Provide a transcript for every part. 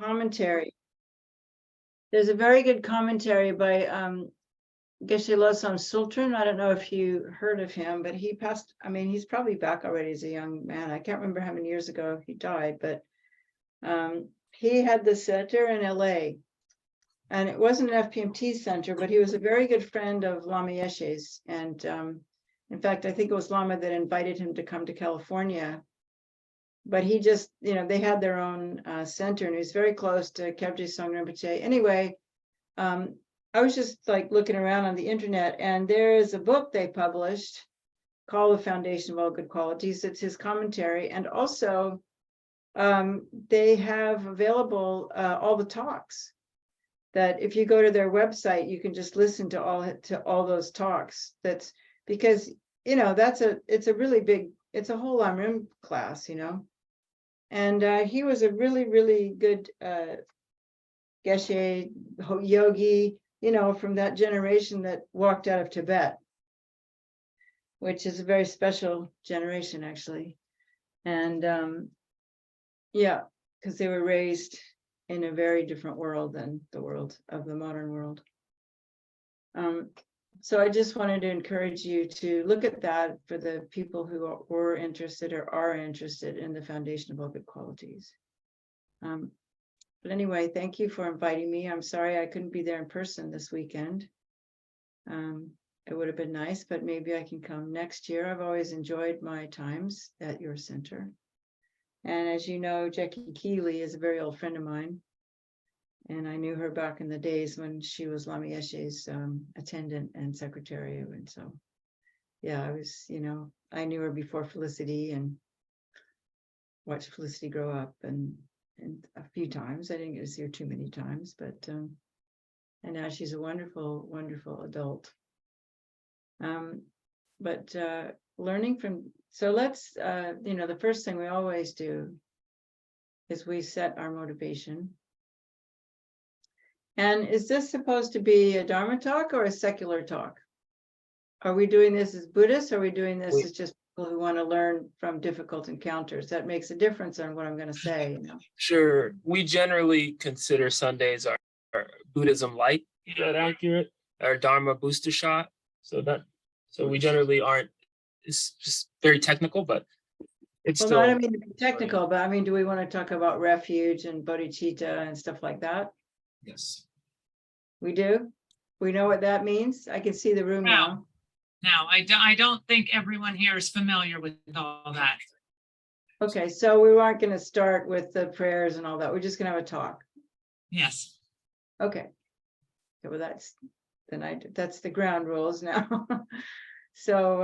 commentary. There's a very good commentary by Geshe Losam Sultran. I don't know if you heard of him, but he passed. I mean, he's probably back already as a young man. I can't remember how many years ago he died, but he had the center in LA. And it wasn't an FPMT center, but he was a very good friend of Lama Yeshe's. And in fact, I think it was Lama that invited him to come to California. But he just, they had their own center, and he was very close to Kyabje Song Rinpoche. Anyway, I was just like looking around on the internet, and there is a book they published called The Foundation of All Good Qualities. It's his commentary. And also, they have available all the talks. That if you go to their website, you can just listen to all those talks. That's because it's a really big, it's a whole Lamrim class, And he was a really, really good Geshe yogi, from that generation that walked out of Tibet, which is a very special generation, actually. And because they were raised in a very different world than the world of the modern world. So I just wanted to encourage you to look at that for the people who were interested or are interested in the Foundation of All Good Qualities. But anyway, thank you for inviting me. I'm sorry I couldn't be there in person this weekend. It would have been nice, but maybe I can come next year. I've always enjoyed my times at your center. And as you know, Jackie Keeley is a very old friend of mine. And I knew her back in the days when she was Lama Yeshe's attendant and secretary. And so, I was, I knew her before Felicity and watched Felicity grow up and a few times. I didn't get to see her too many times, but, and now she's a wonderful, wonderful adult. But learning from, so let's, the first thing we always do is we set our motivation. And is this supposed to be a Dharma talk or a secular talk? Are we doing this as Buddhists, or are we doing this as just people who want to learn from difficult encounters? That makes a difference on what I'm going to say. Sure. We generally consider Sundays our Buddhism light. Is that accurate? Our Dharma booster shot. So we generally aren't. It's just very technical, but it's still. No, I don't mean to be technical, but I mean, do we want to talk about refuge and bodhicitta and stuff like that? Yes. We do? We know what that means? I can see the room now. No, I don't think everyone here is familiar with all that. Okay, so we aren't going to start with the prayers and all that. We're just going to have a talk. Yes. Okay. Well, that's the ground rules now. So,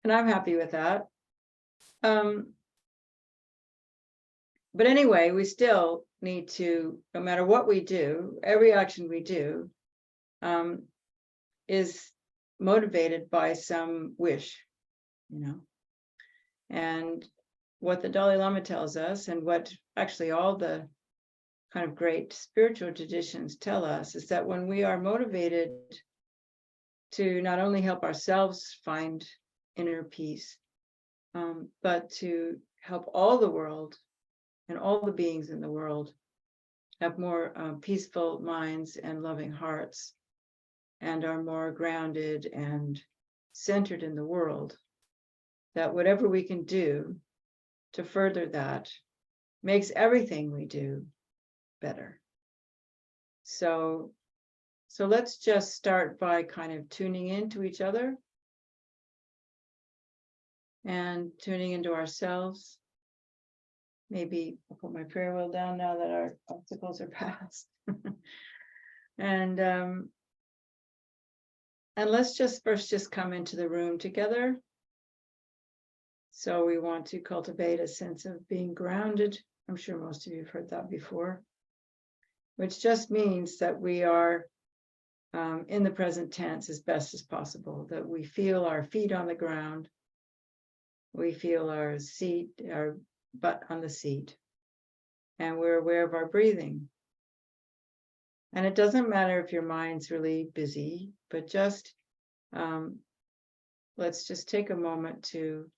and I'm happy with that. But anyway, we still need to, no matter what we do, every action we do is motivated by some wish, And what the Dalai Lama tells us, and what actually all the kind of great spiritual traditions tell us, is that when we are motivated to not only help ourselves find inner peace, but to help all the world and all the beings in the world have more peaceful minds and loving hearts, and are more grounded and centered in the world, that whatever we can do to further that makes everything we do better. So let's just start by kind of tuning into each other and tuning into ourselves. Maybe I'll put my prayer wheel down now that our obstacles are past. And let's just first come into the room together. So we want to cultivate a sense of being grounded. I'm sure most of you have heard that before, which just means that we are in the present tense as best as possible, that we feel our feet on the ground, we feel our butt on the seat, and we're aware of our breathing. And it doesn't matter if your mind's really busy, but just let's just take a moment to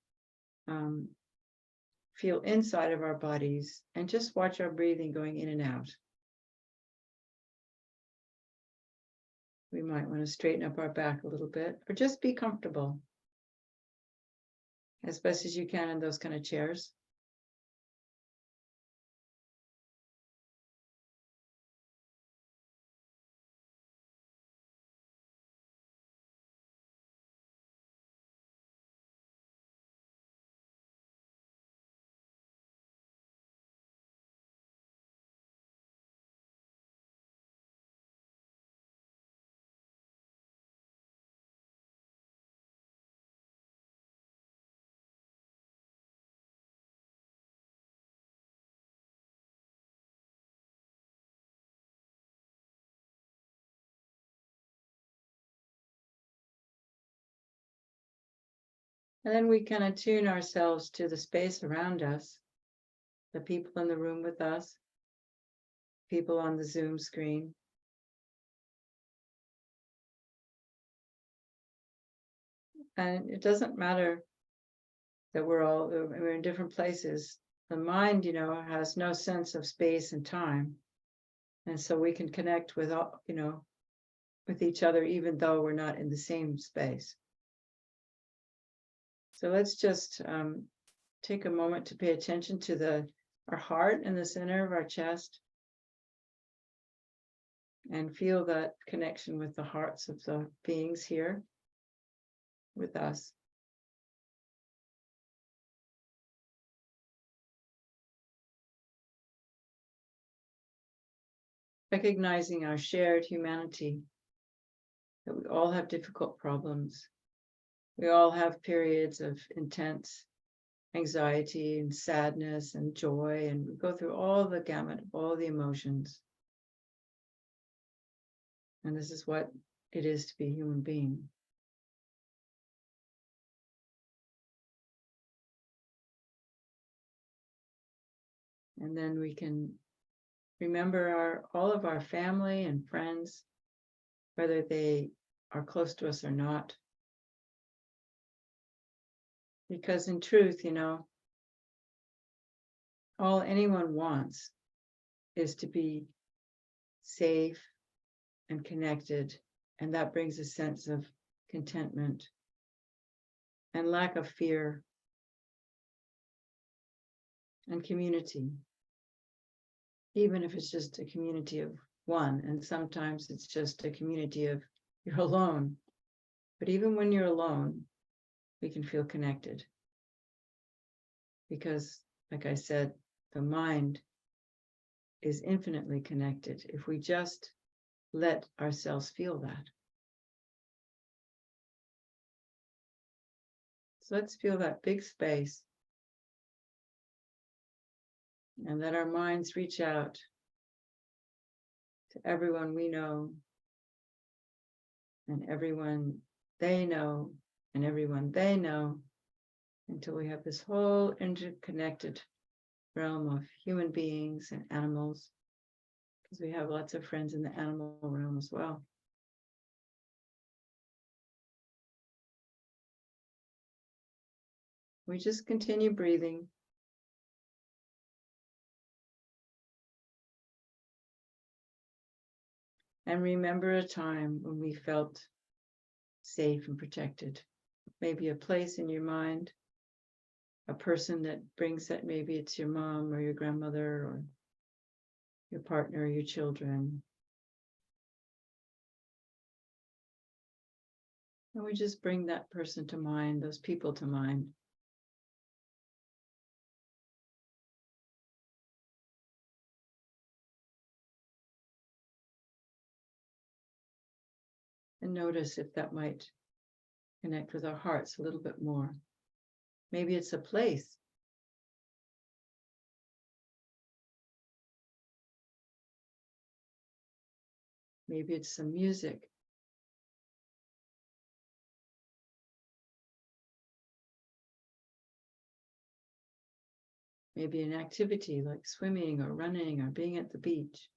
feel inside of our bodies and just watch our breathing going in and out. We might want to straighten up our back a little bit or just be comfortable as best as you can in those kind of chairs. And then we can attune ourselves to the space around us, the people in the room with us, people on the Zoom screen. And it doesn't matter that we're in different places. The mind, has no sense of space and time. And so we can connect with with each other, even though we're not in the same space. So let's just take a moment to pay attention to our heart in the center of our chest and feel that connection with the hearts of the beings here with us. Recognizing our shared humanity, that we all have difficult problems. We all have periods of intense anxiety and sadness and joy, and we go through all the gamut of all the emotions. And this is what it is to be a human being. And then we can remember all of our family and friends, whether they are close to us or not. Because in truth, all anyone wants is to be safe and connected, and that brings a sense of contentment and lack of fear and community, even if it's just a community of one, and sometimes it's just a community of you're alone. But even when you're alone, we can feel connected because, like I said, the mind is infinitely connected if we just let ourselves feel that. So let's feel that big space and let our minds reach out to everyone we know and everyone they know and everyone they know, until we have this whole interconnected realm of human beings and animals, because we have lots of friends in the animal realm as well. We just continue breathing. And remember a time when we felt safe and protected. Maybe a place in your mind, a person that brings that, maybe it's your mom or your grandmother or your partner or your children. And we just bring that person to mind, those people to mind. And notice if that might connect with our hearts a little bit more. Maybe it's a place. Maybe it's some music. Maybe an activity like swimming or running or being at the beach.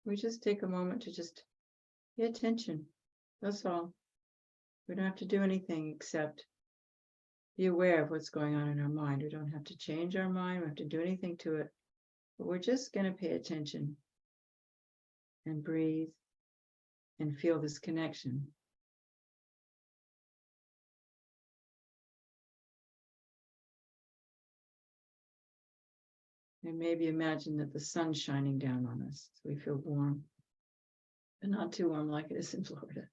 We just take a moment to just pay attention. That's all. We don't have to do anything except be aware of what's going on in our mind. We don't have to change our mind. We don't have to do anything to it. But we're just going to pay attention and breathe and feel this connection. And maybe imagine that the sun's shining down on us, so we feel warm, but not too warm like it is in Florida.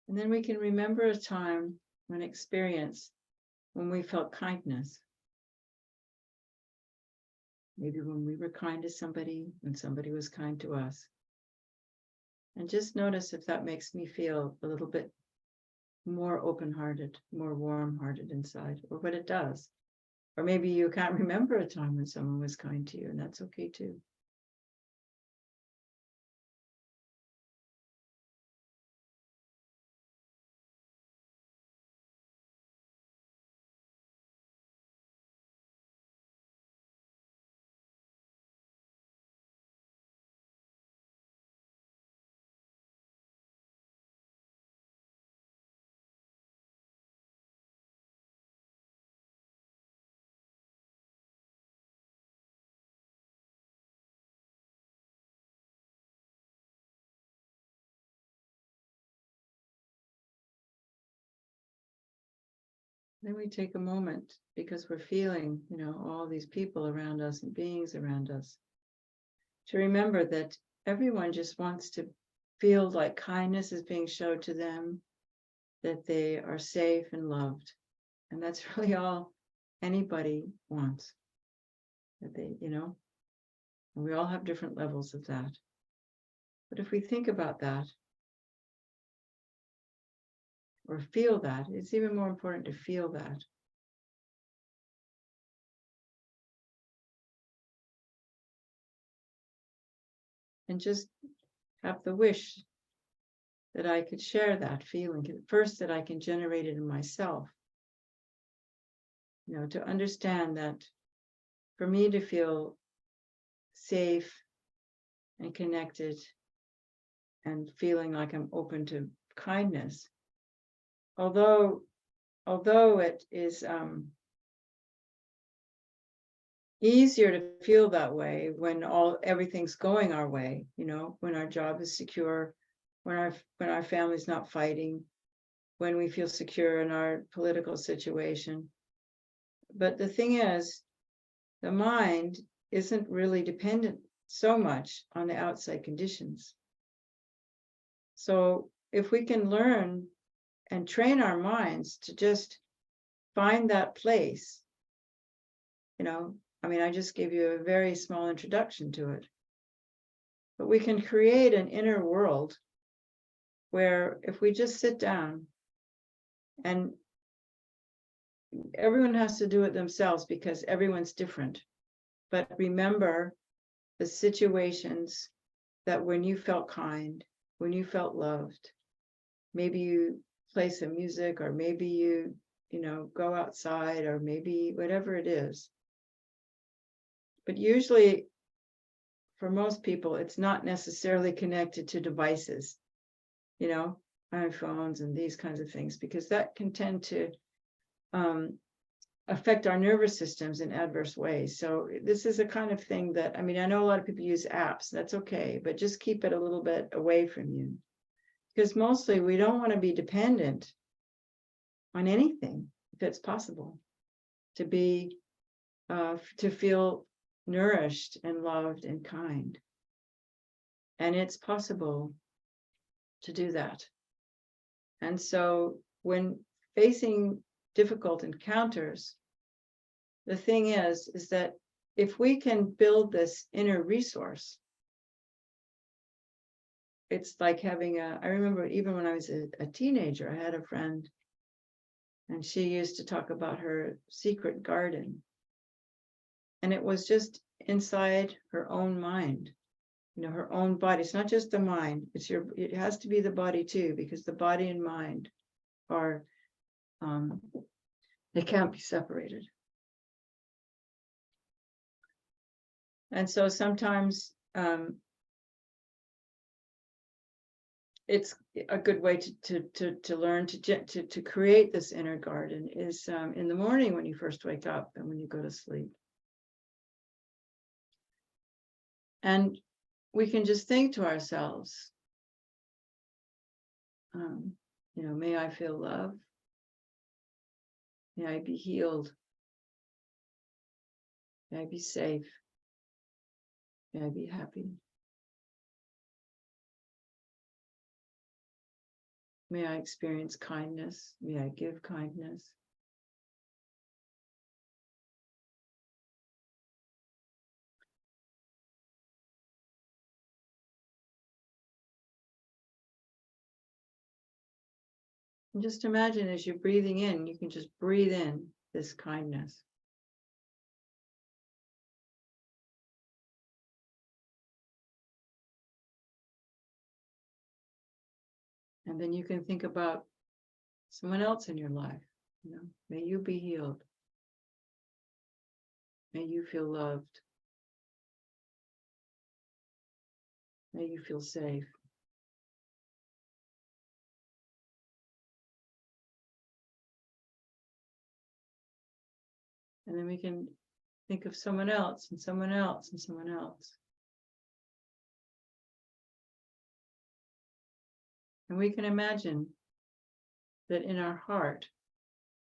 And then we can remember a time when we felt kindness. Maybe when we were kind to somebody, when somebody was kind to us. And just notice if that makes me feel a little bit more open-hearted, more warm-hearted inside, or what it does. Or maybe you can't remember a time when someone was kind to you, and that's okay too. Then we take a moment, because we're feeling, all these people around us and beings around us, to remember that everyone just wants to feel like kindness is being shown to them, that they are safe and loved. And that's really all anybody wants. That they, and we all have different levels of that. But if we think about that, or feel that, it's even more important to feel that. And just have the wish that I could share that feeling. First, that I can generate it in myself. To understand that for me to feel safe and connected and feeling like I'm open to kindness, although it is easier to feel that way when everything's going our way, when our job is secure, when our family's not fighting, when we feel secure in our political situation. But the thing is, the mind isn't really dependent so much on the outside conditions. So if we can learn and train our minds to just find that place, I just gave you a very small introduction to it, but we can create an inner world where if we just sit down, and everyone has to do it themselves because everyone's different, but remember the situations that when you felt kind, when you felt loved, maybe you play some music, or maybe you go outside, or maybe whatever it is. But usually, for most people, it's not necessarily connected to devices, iPhones and these kinds of things, because that can tend to affect our nervous systems in adverse ways. So this is a kind of thing that, I know a lot of people use apps, that's okay, but just keep it a little bit away from you. Because mostly we don't want to be dependent on anything, if it's possible, to feel nourished and loved and kind. And it's possible to do that. And so when facing difficult encounters, the thing is that if we can build this inner resource, it's like having I remember even when I was a teenager, I had a friend, and she used to talk about her secret garden. And it was just inside her own mind, her own body. It's not just the mind, it has to be the body too, because the body and mind are, they can't be separated. And so sometimes it's a good way to learn to create this inner garden is in the morning when you first wake up and when you go to sleep. And we can just think to ourselves, may I feel love? May I be healed? May I be safe? May I be happy? May I experience kindness? May I give kindness? And just imagine as you're breathing in, you can just breathe in this kindness. And then you can think about someone else in your life. May you be healed. May you feel loved. May you feel safe. And then we can think of someone else and someone else and someone else. And we can imagine that in our heart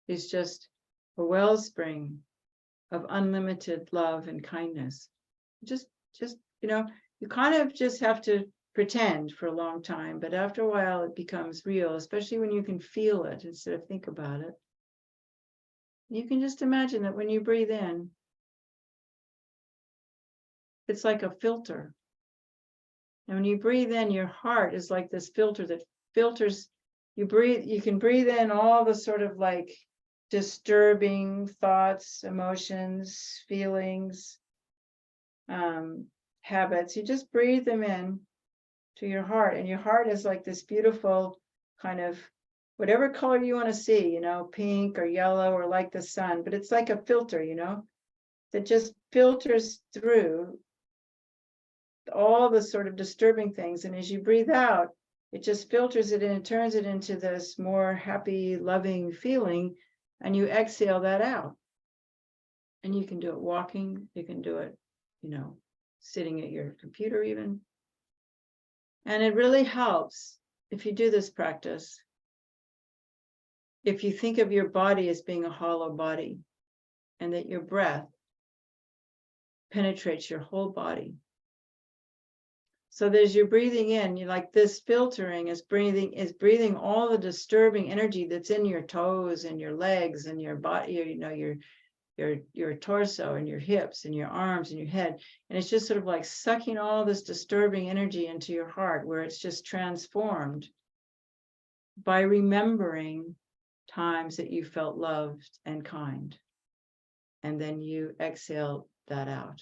is just a wellspring of unlimited love and kindness. Just, you kind of just have to pretend for a long time, but after a while it becomes real, especially when you can feel it instead of think about it. You can just imagine that when you breathe in, it's like a filter. And when you breathe in, your heart is like this filter that filters, you can breathe in all the sort of like disturbing thoughts, emotions, feelings, habits. You just breathe them in to your heart. And your heart is like this beautiful kind of whatever color you want to see, pink or yellow or like the sun, but it's like a filter, that just filters through all the sort of disturbing things. And as you breathe out, it just filters it and turns it into this more happy, loving feeling. And you exhale that out. And you can do it walking. You can do it, sitting at your computer even. And it really helps if you do this practice. If you think of your body as being a hollow body and that your breath penetrates your whole body. So that as you're breathing in, you're like this filtering is breathing all the disturbing energy that's in your toes and your legs and your body, your torso and your hips and your arms and your head. And it's just sort of like sucking all this disturbing energy into your heart, where it's just transformed by remembering times that you felt loved and kind. And then you exhale that out.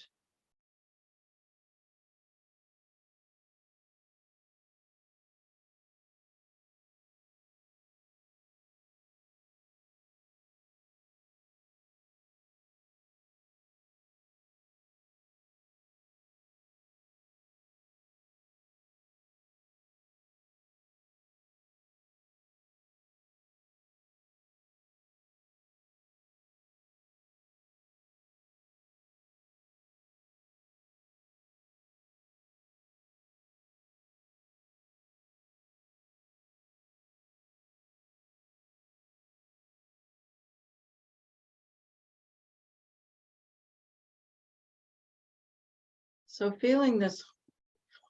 So feeling this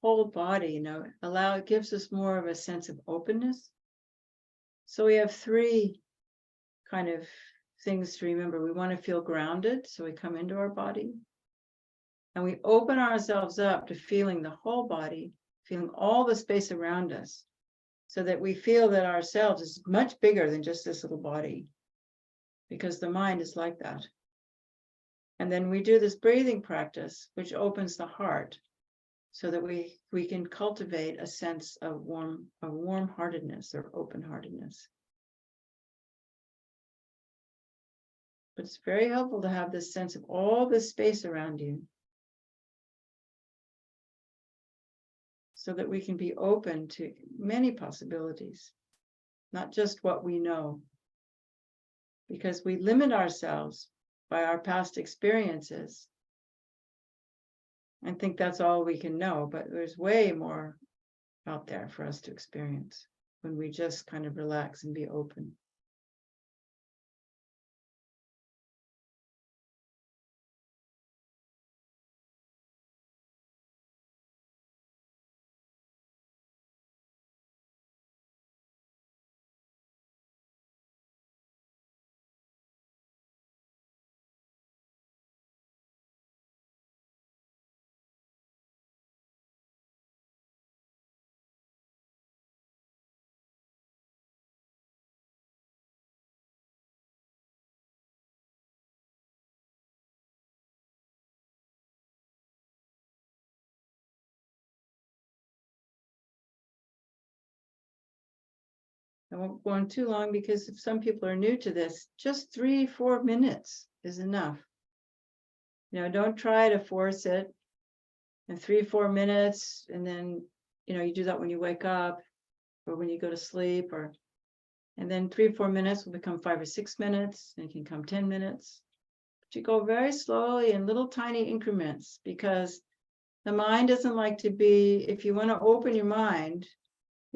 whole body, you know, it gives us more of a sense of openness. So we have three kind of things to remember. We want to feel grounded, so we come into our body. And we open ourselves up to feeling the whole body, feeling all the space around us, so that we feel that ourselves is much bigger than just this little body, because the mind is like that. And then we do this breathing practice, which opens the heart, so that we can cultivate a sense of warm-heartedness or open-heartedness. But it's very helpful to have this sense of all this space around you, so that we can be open to many possibilities, not just what we know. Because we limit ourselves by our past experiences and think that's all we can know, but there's way more out there for us to experience when we just kind of relax and be open. I won't go on too long, because if some people are new to this, just 3-4 minutes is enough. You know, don't try to force it. And 3-4 minutes, and then, you know, you do that when you wake up or when you go to sleep, and then 3-4 minutes will become 5 or 6 minutes, and it can come 10 minutes. But you go very slowly in little tiny increments, because the mind doesn't like to be, if you want to open your mind,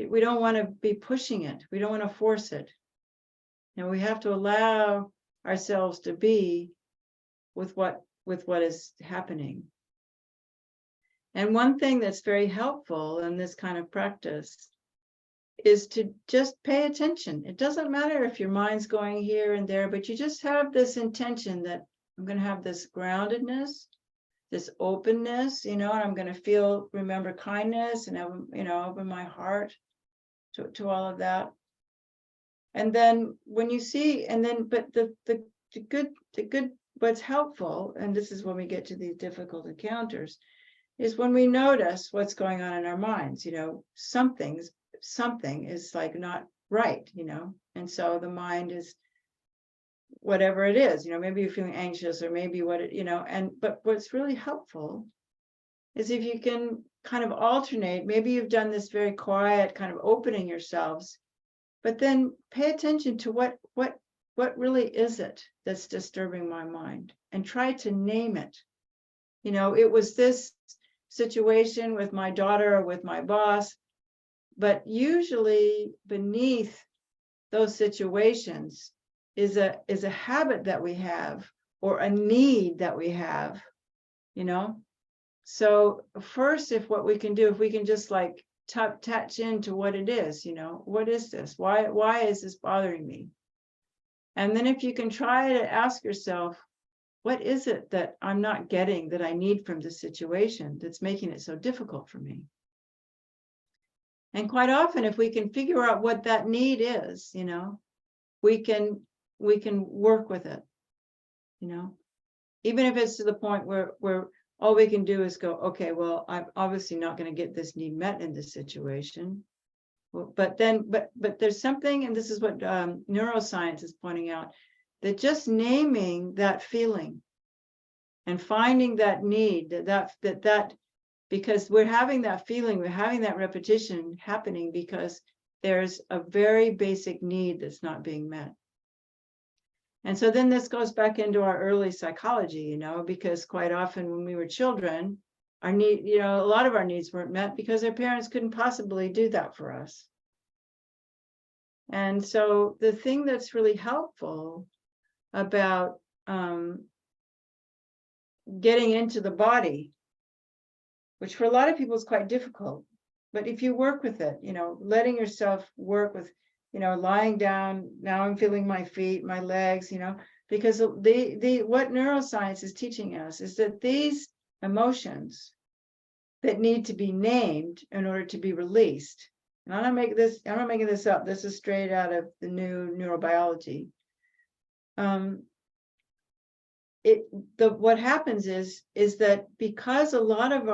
we don't want to be pushing it. We don't want to force it. You know, we have to allow ourselves to be with what is happening. And one thing that's very helpful in this kind of practice is to just pay attention. It doesn't matter if your mind's going here and there, but you just have this intention that I'm going to have this groundedness, this openness, you know, and I'm going to remember kindness, and you know, open my heart to all of that. And then when you see, and then, but the good, what's helpful, and this is when we get to these difficult encounters, is when we notice what's going on in our minds. You know, something is like not right, you know, and so the mind is whatever it is, you know, maybe you're feeling anxious, or maybe you know, but what's really helpful is if you can kind of alternate. Maybe you've done this very quiet kind of opening yourselves, but then pay attention to what really is it that's disturbing my mind, and try to name it. You know, it was this situation with my daughter or with my boss, but usually beneath those situations is a habit that we have, or a need that we have, you know. So first, if we can just like touch into what it is, you know, what is this? Why is this bothering me? And then if you can try to ask yourself, what is it that I'm not getting, that I need from this situation, that's making it so difficult for me? And quite often, if we can figure out what that need is, you know, we can work with it, you know, even if it's to the point where all we can do is go, okay, well, I'm obviously not going to get this need met in this situation. But there's something, and this is what neuroscience is pointing out, that just naming that feeling and finding that need, that because we're having that feeling, we're having that repetition happening because there's a very basic need that's not being met. And so then this goes back into our early psychology, you know, because quite often when we were children, our need, you know, a lot of our needs weren't met because our parents couldn't possibly do that for us. And so the thing that's really helpful about getting into the body which for a lot of people is quite difficult. But if you work with it, letting yourself work with, lying down, now I'm feeling my feet, my legs, because what neuroscience is teaching us is that these emotions that need to be named in order to be released. And I'm not making this up. This is straight out of the new neurobiology. What happens is that because a lot of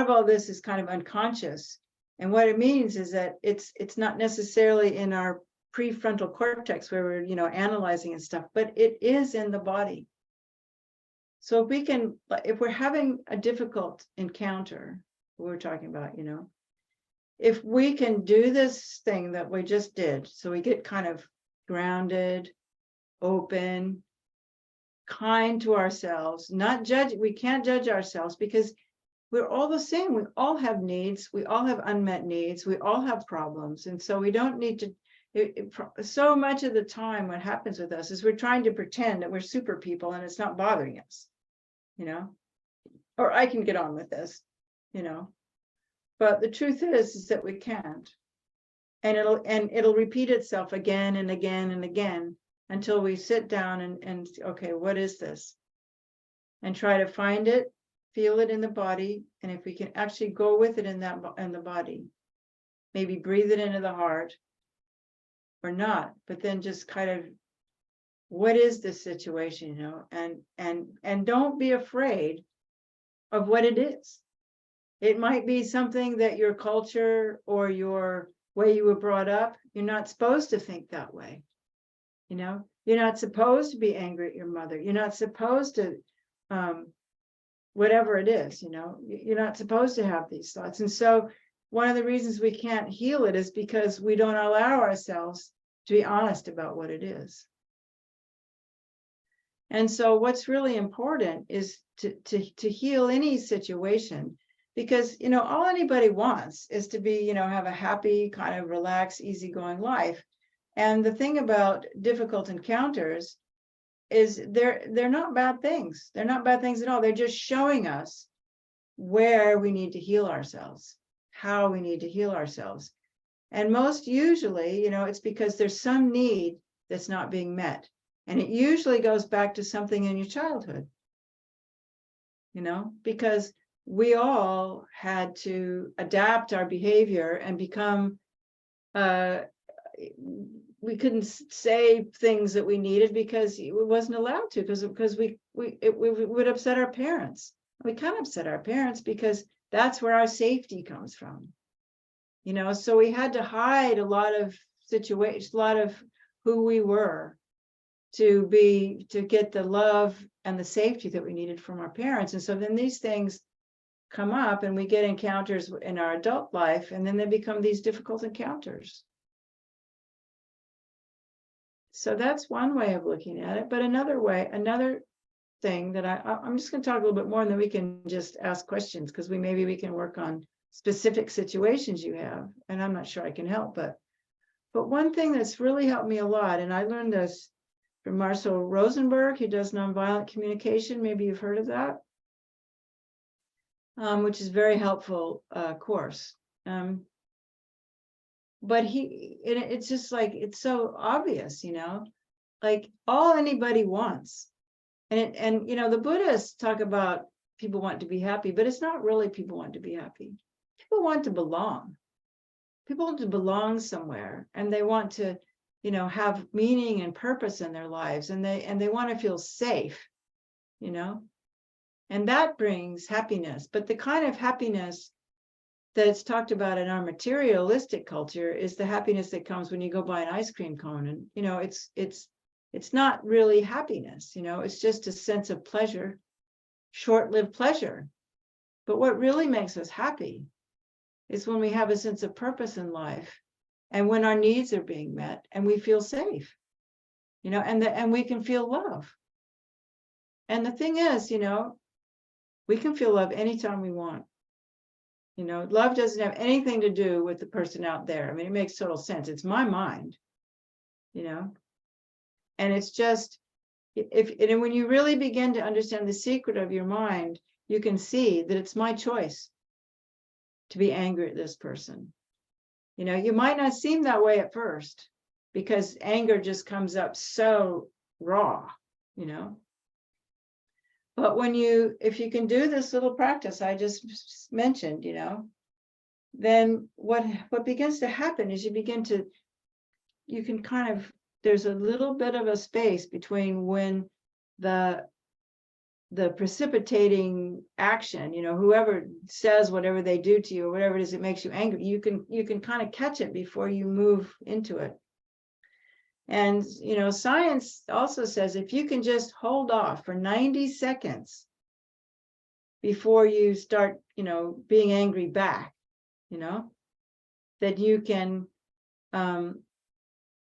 all this is kind of unconscious, and what it means is that it's not necessarily in our prefrontal cortex where we're analyzing and stuff, but it is in the body. So if we're having a difficult encounter, we're talking about, if we can do this thing that we just did, so we get kind of grounded, open, kind to ourselves, not judge. We can't judge ourselves because we're all the same. We all have needs. We all have unmet needs. We all have problems. And so we don't need to, so much of the time what happens with us is we're trying to pretend that we're super people and it's not bothering us, or I can get on with this, but the truth is that we can't. And it'll repeat itself again and again and again until we sit down and okay, what is this? And try to find it, feel it in the body, and if we can actually go with it in the body, maybe breathe it into the heart or not, but then just kind of, what is this situation, and don't be afraid of what it is. It might be something that your culture or your way you were brought up, you're not supposed to think that way. You're not supposed to be angry at your mother. You're not supposed to, whatever it is, you're not supposed to have these thoughts. And so one of the reasons we can't heal it is because we don't allow ourselves to be honest about what it is. And so what's really important is to heal any situation, because, all anybody wants is to be, have a happy, kind of relaxed, easygoing life. And the thing about difficult encounters is they're not bad things. They're not bad things at all. They're just showing us where we need to heal ourselves, how we need to heal ourselves. And most usually, it's because there's some need that's not being met. And it usually goes back to something in your childhood, because we all had to adapt our behavior and become, we couldn't say things that we needed because we wasn't allowed to, because we would upset our parents. We can't upset our parents because that's where our safety comes from. So we had to hide a lot of situations, a lot of who we were to get the love and the safety that we needed from our parents. And so then these things come up and we get encounters in our adult life, and then they become these difficult encounters. So that's one way of looking at it. But another thing that I'm just going to talk a little bit more, and then we can just ask questions, because maybe we can work on specific situations you have. And I'm not sure I can help, but one thing that's really helped me a lot, and I learned this from Marcel Rosenberg, who does nonviolent communication. Maybe you've heard of that, which is a very helpful course. But it's just like, it's so obvious, like all anybody wants. And the Buddhists talk about people want to be happy, but it's not really people want to be happy. People want to belong. People want to belong somewhere, and they want to, have meaning and purpose in their lives, and they want to feel safe, and that brings happiness. But the kind of happiness that it's talked about in our materialistic culture is the happiness that comes when you go buy an ice cream cone, and it's not really happiness, it's just a sense of pleasure, short-lived pleasure. But what really makes us happy is when we have a sense of purpose in life, and when our needs are being met and we feel safe, and we can feel love. And the thing is, we can feel love anytime we want. Love doesn't have anything to do with the person out there. I mean, it makes total sense. It's my mind, and it's just, and when you really begin to understand the secret of your mind, you can see that it's my choice to be angry at this person. You know, you might not seem that way at first because anger just comes up so raw, you know. But if you can do this little practice I just mentioned, you know, then what begins to happen is you can kind of, there's a little bit of a space between when the precipitating action, you know, whoever says whatever they do to you or whatever it is that makes you angry, you can kind of catch it before you move into it. And, you know, science also says if you can just hold off for 90 seconds before you start, you know, being angry back, you know, that you can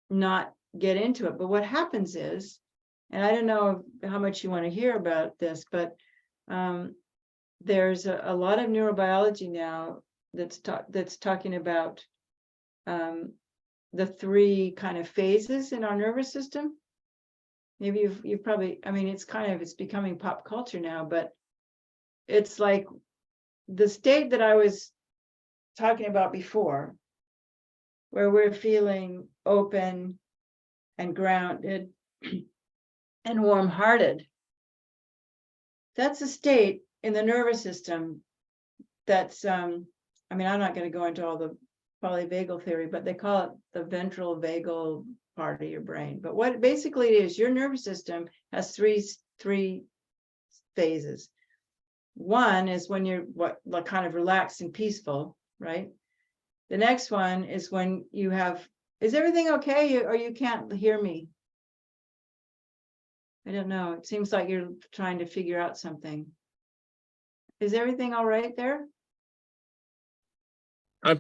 not get into it. But what happens is, and I don't know how much you want to hear about this, but there's a lot of neurobiology now that's talking about the three kind of phases in our nervous system. Maybe you've probably, I mean, it's becoming pop culture now, but it's like the state that I was talking about before, where we're feeling open and grounded and warm-hearted. That's a state in the nervous system that's, I mean, I'm not going to go into all the polyvagal theory, but they call it the ventral vagal part of your brain. But what basically it is, your nervous system has three phases. One is when you're kind of relaxed and peaceful, right? The next one is when you have, is everything okay, or you can't hear me? I don't know. It seems like you're trying to figure out something. Is everything all right there?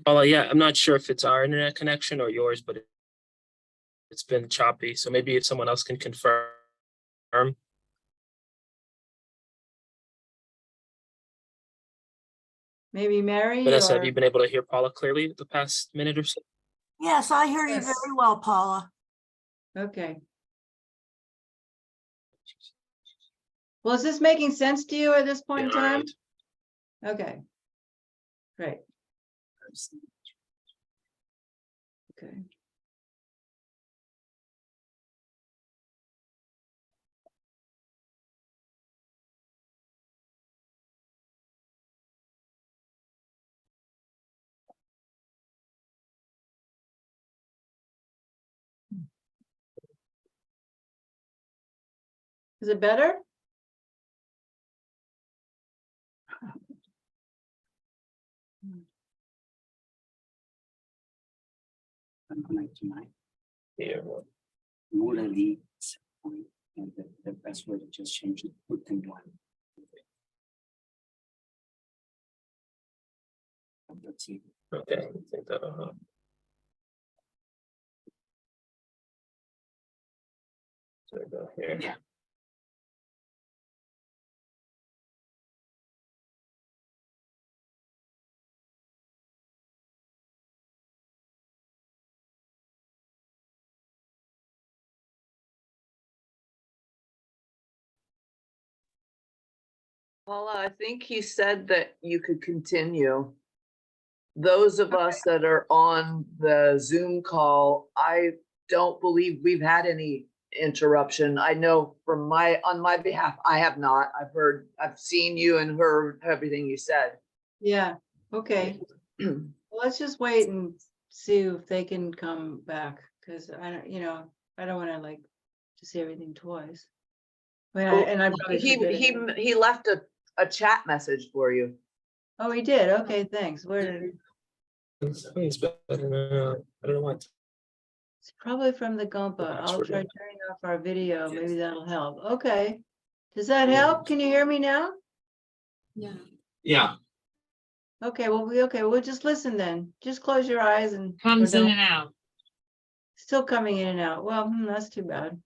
Paula, yeah, I'm not sure if it's our internet connection or yours, but it's been choppy. So maybe if someone else can confirm. Maybe Mary Vanessa, or... have you been able to hear Paula clearly the past minute or so? Yes, I hear you Yes. very well, Paula. Okay. Well, is this making sense to you at this point in Yeah, all time? right. Okay. Great. Okay. Is it better? Yeah. Morally, and the best way to just change it, put them down. Let's see. Okay, I think that'll help. So I go here. Yeah. Paula, I think he said that you could continue. Those of us that are on the Zoom call, I don't believe we've had any interruption. I know on my behalf, I have not. I've seen you and heard everything you said. Yeah. Okay. Well, let's just wait and see if they can come back, because I don't, you know, I don't want to like to see everything twice. I mean, and I probably forget. He left a chat message for you. Oh, he did. Okay, thanks. Where did? It's better now. I don't know what. It's probably from the Gompa. Yeah, I'll sure try do. turning off our video. Maybe that'll help. Okay. Does that help? Can you hear me now? Yeah. Okay, well, we'll just listen then. Just close your eyes and Comes or in don't. and out. Still coming in and out. Well, that's too bad.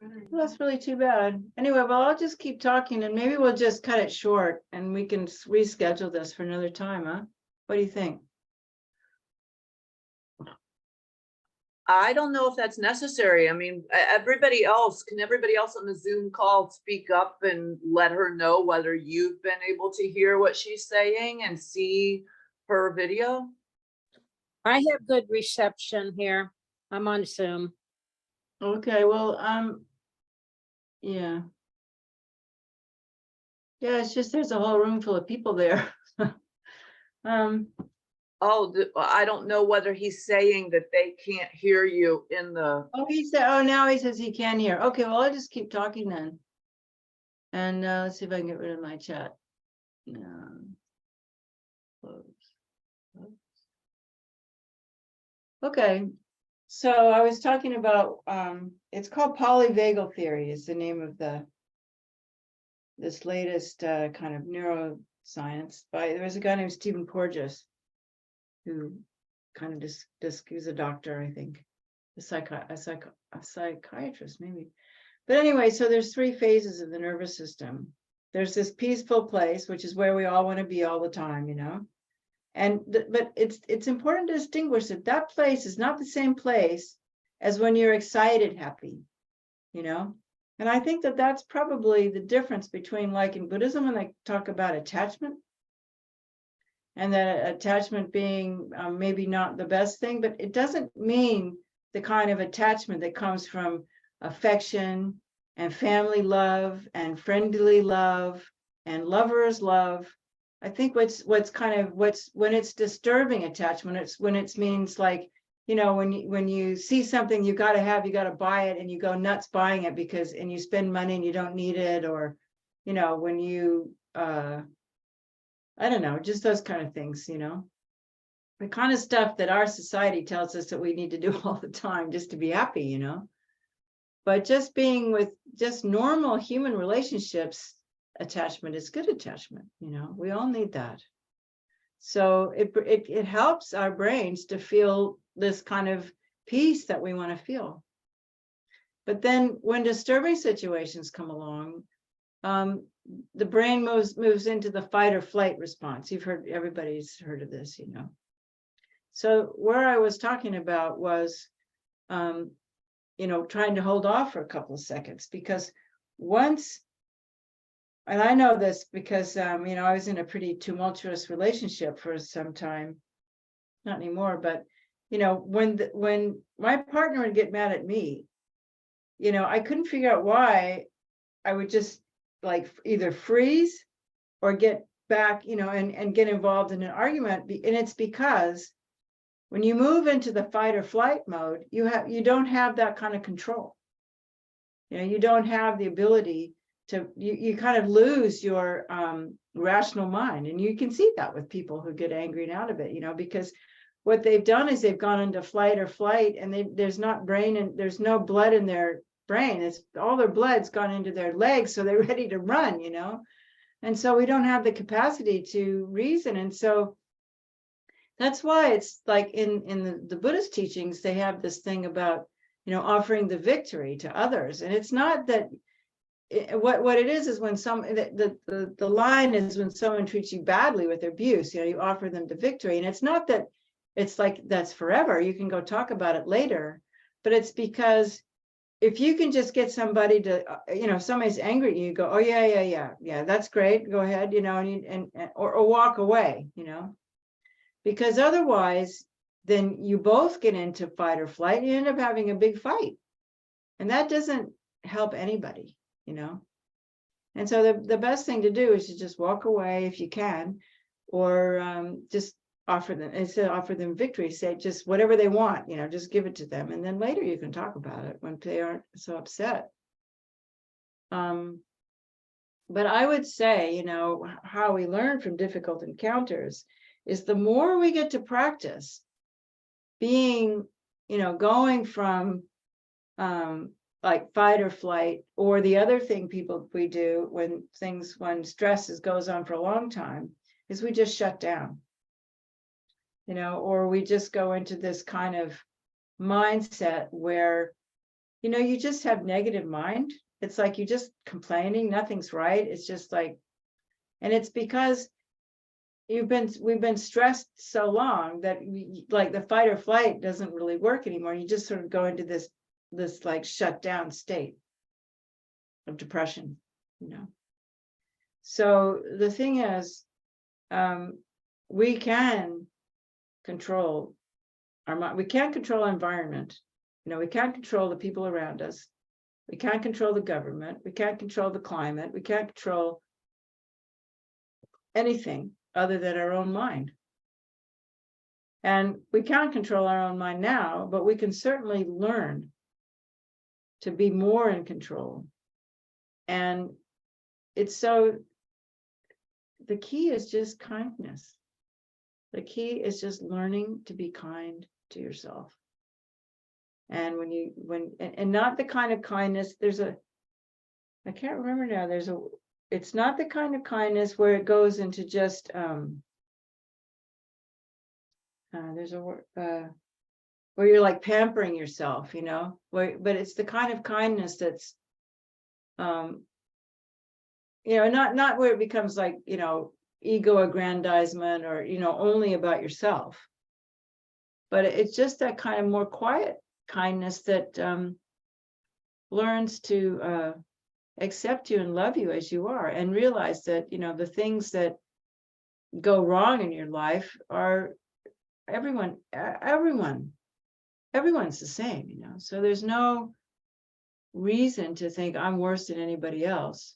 Well, that's really too bad. Anyway, well, I'll just keep talking and maybe we'll just cut it short and we can reschedule this for another time, huh? What do you think? I don't know if that's necessary. I mean, everybody else, can everybody else on the Zoom call speak up and let her know whether you've been able to hear what she's saying and see her video? I have good reception here. I'm on Zoom. Okay, well, yeah. Yeah, it's just there's a whole room full of people there. Oh, I don't know whether he's saying that they can't hear you in the, Oh, he said, oh, now he says he can hear. Okay, well, I'll just keep talking then. And let's see if I can get rid of my chat. Close. Okay, so I was talking about, it's called polyvagal theory is the name of this latest kind of neuroscience there was a guy named Stephen Porges who kind of just he's a doctor, I think, a psychiatrist maybe. But anyway, so there's 3 phases of the nervous system. There's this peaceful place, which is where we all want to be all the time, you know. But it's important to distinguish that place is not the same place as when you're excited, happy, you know. And I think that's probably the difference between, like in Buddhism, when they talk about attachment, and that attachment being maybe not the best thing, but it doesn't mean the kind of attachment that comes from affection and family love and friendly love and lover's love. I think when it's disturbing attachment, it's when it means, like, you know, when you see something you got to buy it, and you go nuts buying it and you spend money and you don't need it, or, you know, when you I don't know, just those kind of things, you know, the kind of stuff that our society tells us that we need to do all the time just to be happy, you know. But just being with just normal human relationships, attachment is good attachment, you know, we all need that. So it helps our brains to feel this kind of peace that we want to feel. But then when disturbing situations come along, the brain moves into the fight or flight response. Everybody's heard of this, you know. So where I was talking about was, you know, trying to hold off for a couple of seconds, because once, and I know this because, you know, I was in a pretty tumultuous relationship for some time, not anymore, but, you know, when my partner would get mad at me, you know, I couldn't figure out why. I would just like either freeze or get back, you know, and get involved in an argument. And it's because when you move into the fight or flight mode, you don't have that kind of control. You know, you don't have the ability to, you kind of lose your rational mind. And you can see that with people who get angry and out of it, you know, because what they've done is they've gone into flight or flight, and there's not brain and there's no blood in their brain. It's all their blood's gone into their legs, so they're ready to run, you know. And so we don't have the capacity to reason. And so that's why it's like in the Buddhist teachings, they have this thing about, you know, offering the victory to others. And it's not that what it is when the line is when someone treats you badly with abuse, you know, you offer them the victory. And it's not that it's like that's forever. You can go talk about it later, but it's because if you can just get somebody to, you know, if somebody's angry at you, you go, oh yeah, that's great, go ahead, you know, or walk away, you know, because otherwise, then you both get into fight or flight, and you end up having a big fight, and that doesn't help anybody, you know. And so the best thing to do is to just walk away if you can, or just instead of offer them victory, say just whatever they want, you know, just give it to them. And then later you can talk about it when they aren't so upset. But I would say, you know, how we learn from difficult encounters is the more we get to practice being, you know, going from like fight or flight, or the other thing we do when stress goes on for a long time is we just shut down. You know, or we just go into this kind of mindset where, you know, you just have negative mind. It's like you're just complaining, nothing's right. It's just like, and it's because we've been stressed so long that like the fight or flight doesn't really work anymore. You just sort of go into this like shut down state of depression, you know. So the thing is, we can control our mind. We can't control our environment. You know, we can't control the people around us. We can't control the government. We can't control the climate. We can't control anything other than our own mind. And we can't control our own mind now, but we can certainly learn to be more in control. And it's so, the key is just kindness. The key is just learning to be kind to yourself. And and not the kind of kindness, I can't remember now, it's not the kind of kindness where it goes into just, there's a word, where you're like pampering yourself, you know, but it's the kind of kindness that's, you know, not where it becomes like, you know, ego aggrandizement or, you know, only about yourself. But it's just that kind of more quiet kindness that learns to accept you and love you as you are, and realize that, you know, the things that go wrong in your life are everyone's the same, you know. So there's no reason to think I'm worse than anybody else.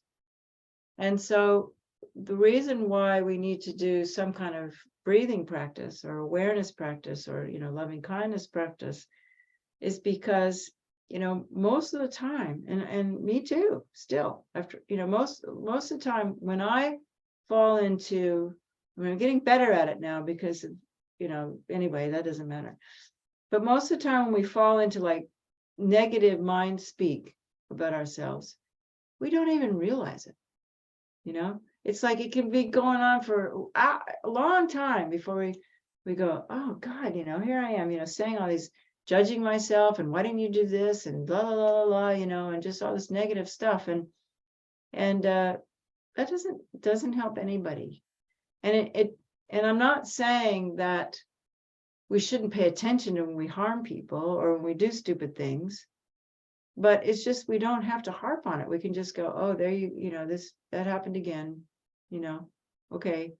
And so the reason why we need to do some kind of breathing practice or awareness practice or, you know, loving kindness practice is because, you know, most of the time, and me too, still, after, you know, most of the time when I fall into, I mean, I'm getting better at it now because of, you know, anyway, that doesn't matter. But most of the time when we fall into like negative mind speak about ourselves, we don't even realize it. You know, it's like it can be going on for a long time before we go, oh God, you know, here I am, you know, saying all these, judging myself, and why didn't you do this, and blah, blah, blah, blah, you know, and just all this negative stuff. And that doesn't help anybody. And and I'm not saying that we shouldn't pay attention to when we harm people or when we do stupid things. But it's just, we don't have to harp on it. We can just go, oh, there you know, that happened again, you know, okay,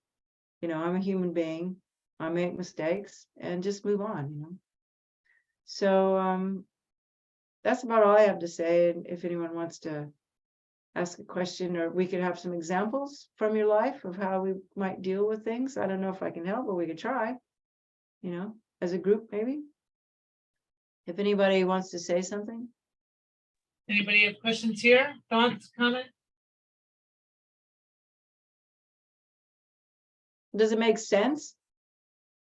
you know, I'm a human being, I make mistakes, and just move on, you know. So that's about all I have to say. And if anyone wants to ask a question, or we could have some examples from your life of how we might deal with things. I don't know if I can help, but we could try, you know, as a group, maybe. If anybody wants to say something. Anybody have questions here? Thoughts, comment? Does it make sense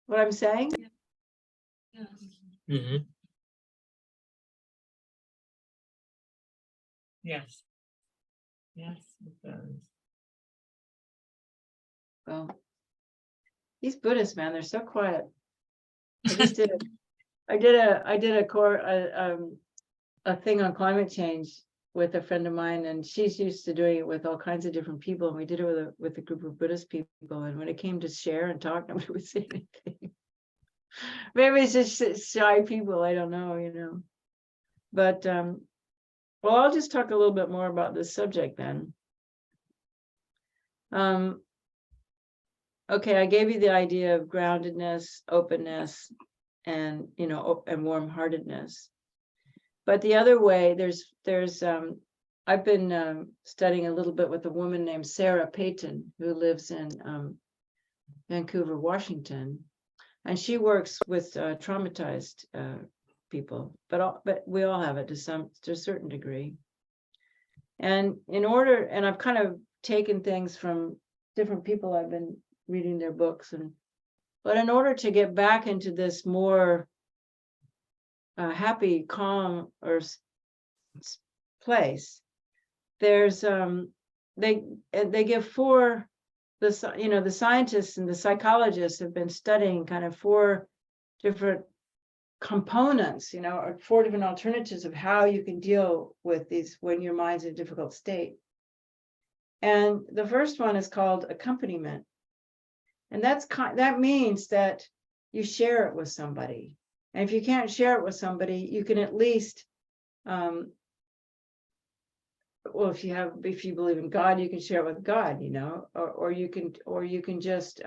what I'm saying? Mm-hmm. Yes. Yes, it does. Well, these Buddhists, man, they're so quiet. I just did a thing on climate change with a friend of mine, and she's used to doing it with all kinds of different people. And we did it with a group of Buddhist people. And when it came to share and talk, nobody would say anything. Maybe it's just shy people. I don't know, you know. But well, I'll just talk a little bit more about this subject then. Okay, I gave you the idea of groundedness, openness, and, you know, and warm-heartedness. But the other way, I've been studying a little bit with a woman named Sarah Payton, who lives in Vancouver, Washington, and she works with traumatized people, but we all have it to a certain degree. And and I've kind of taken things from different people. I've been reading their books, but in order to get back into this more happy, calm, or place, there's they give the scientists and the psychologists have been studying kind of 4 different components, you know, or 4 different alternatives of how you can deal with these when your mind's in a difficult state. And the first one is called accompaniment. And that means that you share it with somebody. And if you can't share it with somebody, you can at least, well, if you believe in God, you can share it with God, or you can just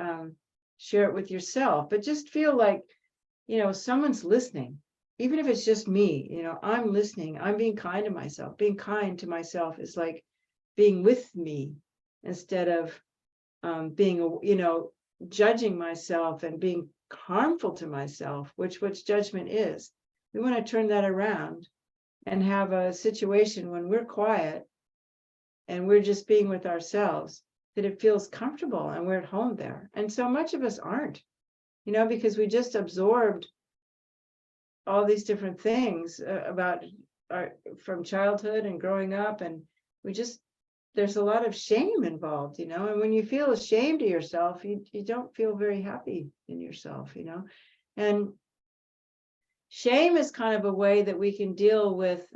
share it with yourself, but just feel like, someone's listening, even if it's just me, I'm listening, I'm being kind to myself. Being kind to myself is like being with me instead of being, judging myself and being harmful to myself, which judgment is. We want to turn that around and have a situation when we're quiet and we're just being with ourselves, that it feels comfortable and we're at home there. And so much of us aren't, because we just absorbed all these different things from childhood and growing up, and there's a lot of shame involved, and when you feel ashamed of yourself, you don't feel very happy in yourself, and shame is kind of a way that we can deal with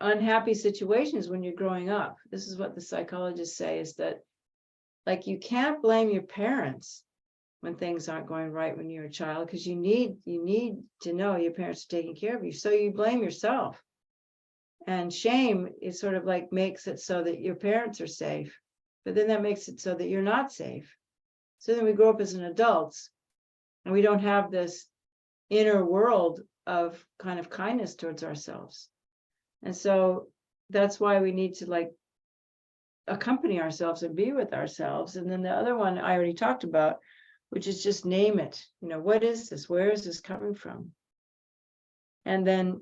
unhappy situations when you're growing up. This is what the psychologists say, is that, like, you can't blame your parents when things aren't going right when you're a child, because you need to know your parents are taking care of you. So you blame yourself. And shame is sort of like makes it so that your parents are safe, but then that makes it so that you're not safe. So then we grow up as an adults and we don't have this inner world of kind of kindness towards ourselves. And so that's why we need to accompany ourselves and be with ourselves. And then the other one I already talked about, which is just name it. What is this? Where is this coming from? And then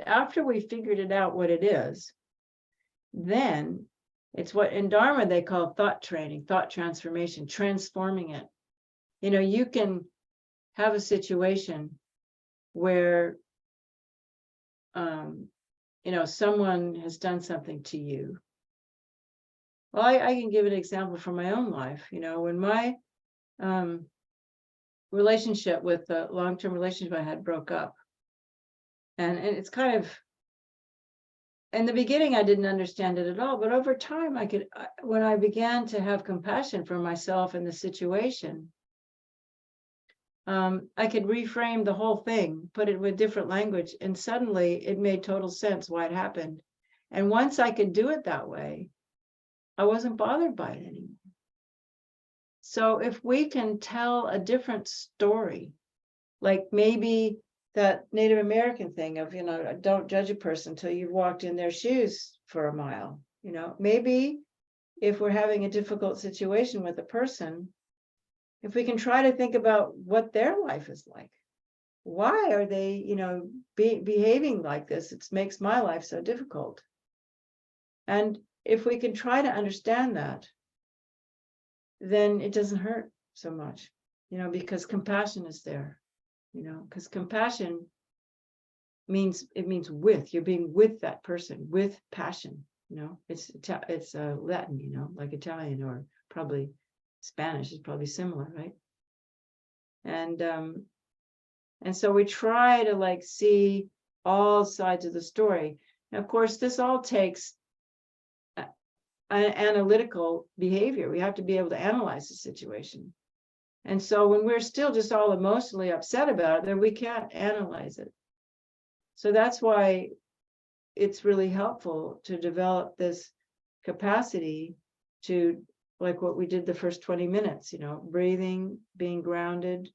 after we figured it out what it is, then it's what in Dharma they call thought training, thought transformation, transforming it. You can have a situation where someone has done something to you. Well, I can give an example from my own life. When my relationship with the long-term relationship I had broke up, and it's kind of, in the beginning, I didn't understand it at all, but over time, when I began to have compassion for myself and the situation, I could reframe the whole thing, put it with different language, and suddenly it made total sense why it happened. And once I could do it that way, I wasn't bothered by it anymore. So if we can tell a different story, like maybe that Native American thing of, don't judge a person until you've walked in their shoes for a mile, maybe if we're having a difficult situation with a person, if we can try to think about what their life is like, why are they, behaving like this? It makes my life so difficult. And if we can try to understand that, then it doesn't hurt so much, because compassion is there, because compassion means you're being with that person with passion, it's Latin, like Italian, or probably Spanish is probably similar, right? And so we try to see all sides of the story. Now, of course, this all takes analytical behavior. We have to be able to analyze the situation. And so when we're still just all emotionally upset about it, then we can't analyze it. So that's why it's really helpful to develop this capacity to, like what we did the first 20 minutes, breathing, being grounded,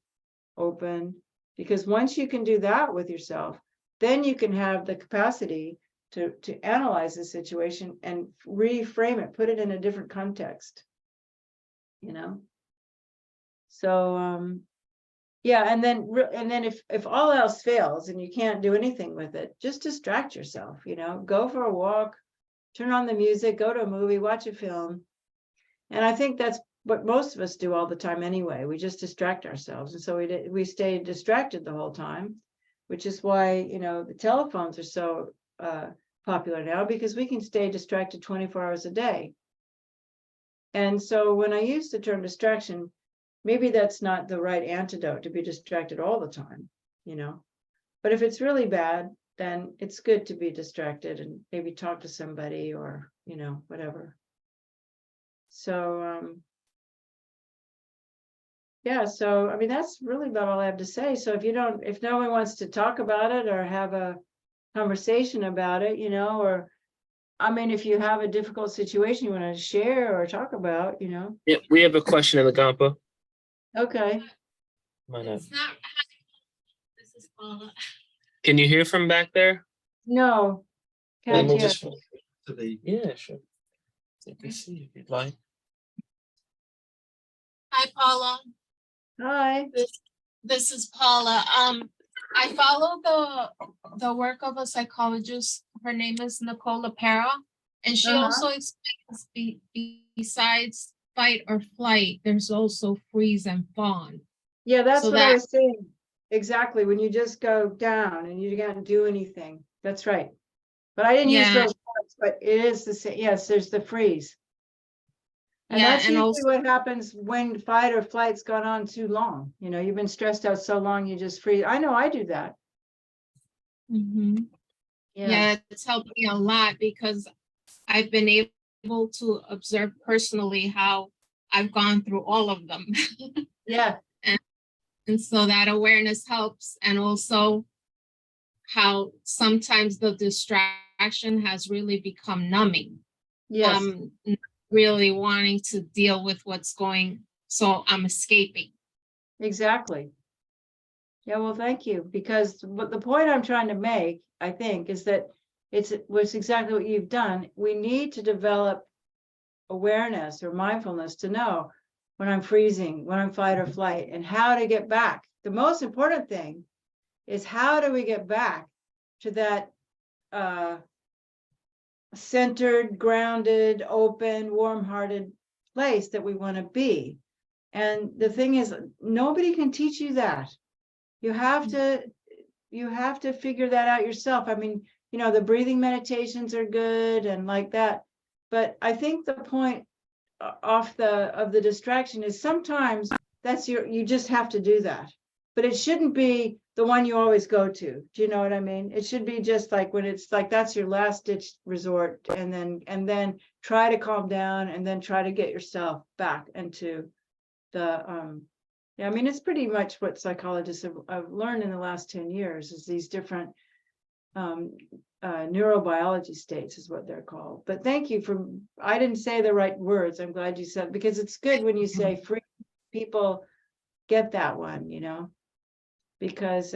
open, because once you can do that with yourself, then you can have the capacity to analyze the situation and reframe it, put it in a different context, So, yeah, and then if all else fails and you can't do anything with it, just distract yourself, go for a walk, turn on the music, go to a movie, watch a film. And I think that's what most of us do all the time anyway. We just distract ourselves. And so we stay distracted the whole time, which is why, the telephones are so popular now, because we can stay distracted 24 hours a day. And so when I use the term distraction, maybe that's not the right antidote to be distracted all the time, but if it's really bad, then it's good to be distracted and maybe talk to somebody or, whatever. So, yeah, so, I mean, that's really about all I have to say. So if no one wants to talk about it or have a conversation about it, or, I mean, if you have a difficult situation you want to share or talk about, Yeah, we have a question in the Gampa. okay. Why not? It's not. This is Paula. Can you hear from back there? No, Then can't we'll yet. just. Yeah, sure. You can see if you'd like. Hi, Paula. Hi. This is Paula. I follow the work of a psychologist. Her name is Nicole Pera, and she Uh-huh. also explains besides fight or flight, there's also freeze and fawn. Yeah, that's So what I that- was saying. Exactly, when you just go down and you can't do anything. That's right. But I didn't use Yeah. those words, but it is the same. Yes, there's the freeze. And Yeah, that's and usually also what happens when fight or flight's gone on too long. You've been stressed out so long, you just freeze. I know I do that. Mhm. Yeah. Yeah, it's helped me a lot because I've been able to observe personally how I've gone through all of them. Yeah. And so that awareness helps. And also how sometimes the distraction has really become numbing. Yes. Not really wanting to deal with what's going, so I'm escaping. Exactly. Yeah, well, thank you. Because what the point I'm trying to make, I think, is that it's exactly what you've done. We need to develop awareness or mindfulness to know when I'm freezing, when I'm fight or flight, and how to get back. The most important thing is how do we get back to that centered, grounded, open, warm-hearted place that we want to be. And the thing is, nobody can teach you that. You have to figure that out yourself. I mean, the breathing meditations are good and like that, but I think the point of the distraction is sometimes you just have to do that, but it shouldn't be the one you always go to. Do you know what I mean? It should be just like when it's like that's your last ditch resort, and then try to calm down and then try to get yourself back into the yeah, I mean, it's pretty much what psychologists have learned in the last 10 years is these different neurobiology states is what they're called. But thank you I didn't say the right words. I'm glad you said, because it's good when you say free, people get that one, because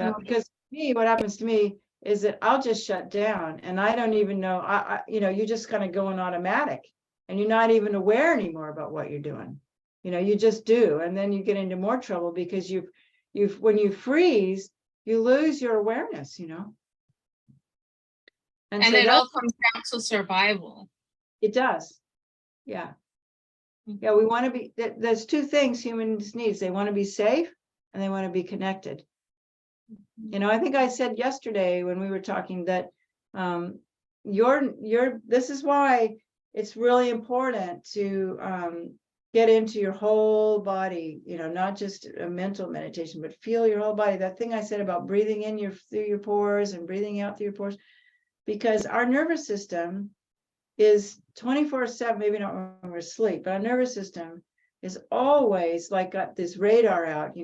me, what happens to me is that I'll just shut down and I don't even know, you just kind of go on automatic and you're not even aware anymore about what you're doing. You just do, and then you get into more trouble because when you freeze, you lose your awareness, And so it all comes down to survival. it does. Yeah. Yeah, we want to be, there's two things humans need. They want to be safe and they want to be connected. I think I said yesterday when we were talking that this is why it's really important to get into your whole body, not just a mental meditation, but feel your whole body. That thing I said about breathing in through your pores and breathing out through your pores, because our nervous system is 24/7, maybe not when we're asleep, but our nervous system is always like got this radar out,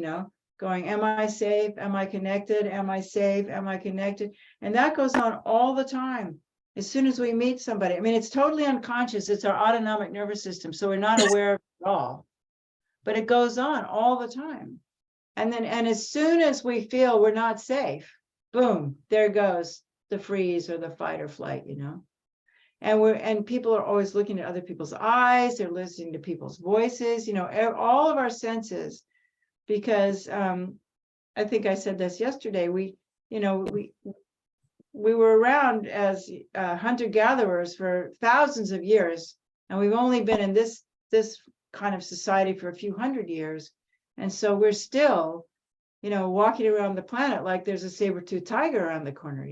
going, am I safe? Am I connected? Am I safe? Am I connected? And that goes on all the time. As soon as we meet somebody, I mean, it's totally unconscious. It's our autonomic nervous system. So we're not aware of it at all, but it goes on all the time. And as soon as we feel we're not safe, boom, there goes the freeze or the fight or flight, and people are always looking at other people's eyes. They're listening to people's voices, all of our senses, because I think I said this yesterday. We were around as hunter-gatherers for thousands of years, and we've only been in this kind of society for a few hundred years. And so we're still, walking around the planet like there's a saber-toothed tiger around the corner,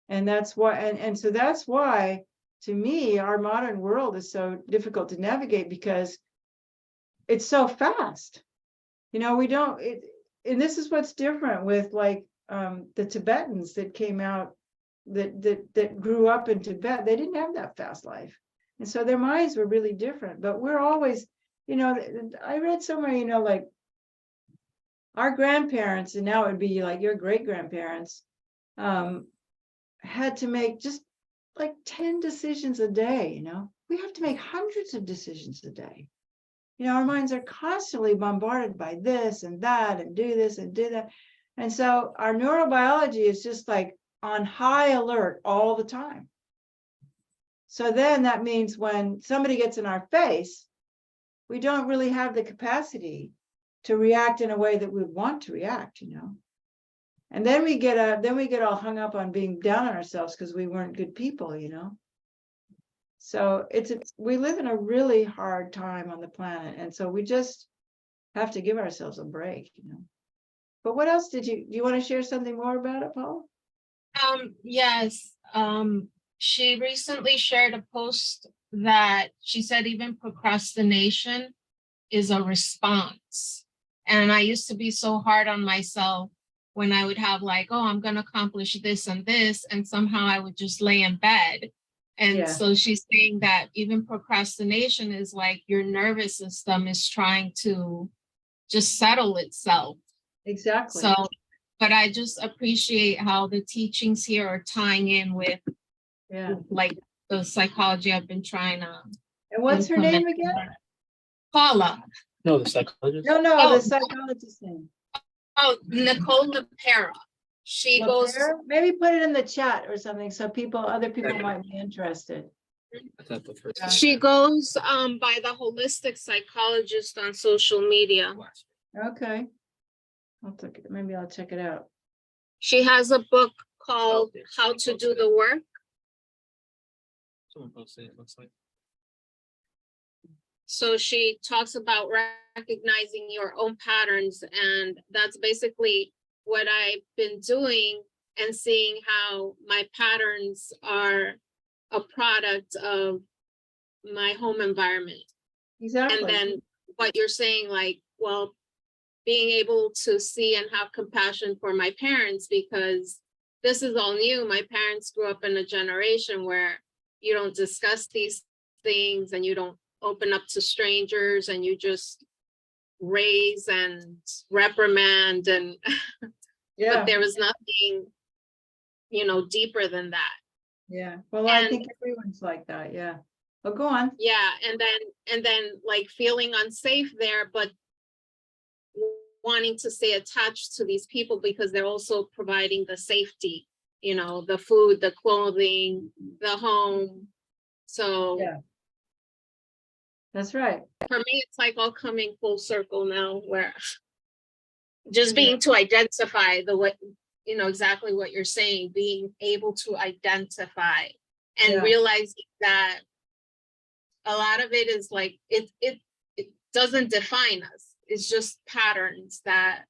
And that's why, and so that's why, to me, our modern world is so difficult to navigate, because it's so fast. And this is what's different with like the Tibetans that came out, that grew up in Tibet. They didn't have that fast life. And so their minds were really different, but we're always, I read somewhere, like our grandparents, and now it would be like your great grandparents, had to make just like 10 decisions a day. We have to make hundreds of decisions a day. Our minds are constantly bombarded by this and that, and do this and do that. And so our neurobiology is just like on high alert all the time. So then that means when somebody gets in our face, we don't really have the capacity to react in a way that we want to react, And then we get all hung up on being down on ourselves because we weren't good people, So we live in a really hard time on the planet, and so we just have to give ourselves a break, But what else do you want to share something more about it, Paul? Yes, she recently shared a post that she said even procrastination is a response. And I used to be so hard on myself when I would have like, oh, I'm going to accomplish this and this, and somehow I would just lay in bed. And Yeah. so she's saying that even procrastination is like your nervous system is trying to just settle itself. Exactly. So, but I just appreciate how the teachings here are tying in with Yeah. like the psychology I've been trying to. And what's her name again? Paula. No, the psychologist. No, Oh. the psychologist's name. Oh, Nicole LaPera. She goes, LaPere? Maybe put it in the chat or something so other people might be interested. I thought the first. she goes by the holistic psychologist on social media. Okay. Maybe I'll check it out. She has a book called How to Do the Work. Someone posted it, looks like. So she talks about recognizing your own patterns, and that's basically what I've been doing, and seeing how my patterns are a product of my home environment. Exactly. And then what you're saying, like, well, being able to see and have compassion for my parents, because this is all new. My parents grew up in a generation where you don't discuss these things and you don't open up to strangers, and you just raise and reprimand, and Yeah. but there was nothing, deeper than that. Yeah. Well, I And- think everyone's like that. Yeah. Well, go on. Yeah, and then like feeling unsafe there, but wanting to stay attached to these people because they're also providing the safety, the food, the clothing, the home. So Yeah. That's right. for me, it's like all coming full circle now, where just being to identify the way, exactly what you're saying, being able to identify and Yeah. realizing that a lot of it is like, it doesn't define us. It's just patterns that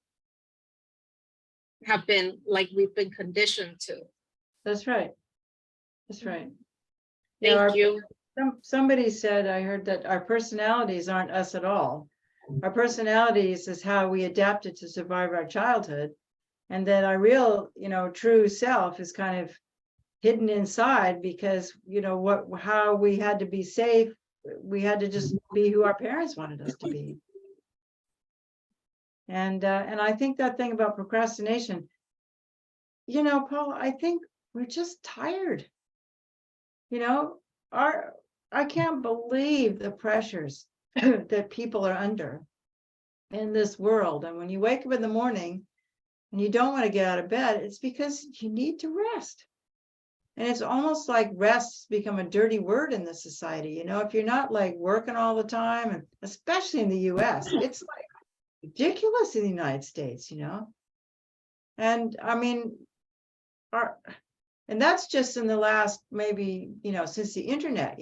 have been like, we've been conditioned to. That's right. That's right. Thank you. Somebody said, I heard that our personalities aren't us at all. Our personalities is how we adapted to survive our childhood. And then our real, true self is kind of hidden inside because, how we had to be safe. We had to just be who our parents wanted us to be. And I think that thing about procrastination, Paul, I think we're just tired. I can't believe the pressures that people are under in this world. And when you wake up in the morning and you don't want to get out of bed, it's because you need to rest. And it's almost like rest's become a dirty word in this society. If you're not like working all the time, and especially in the US, it's like ridiculous in the United States, And I mean, and that's just in the last, maybe, since the internet,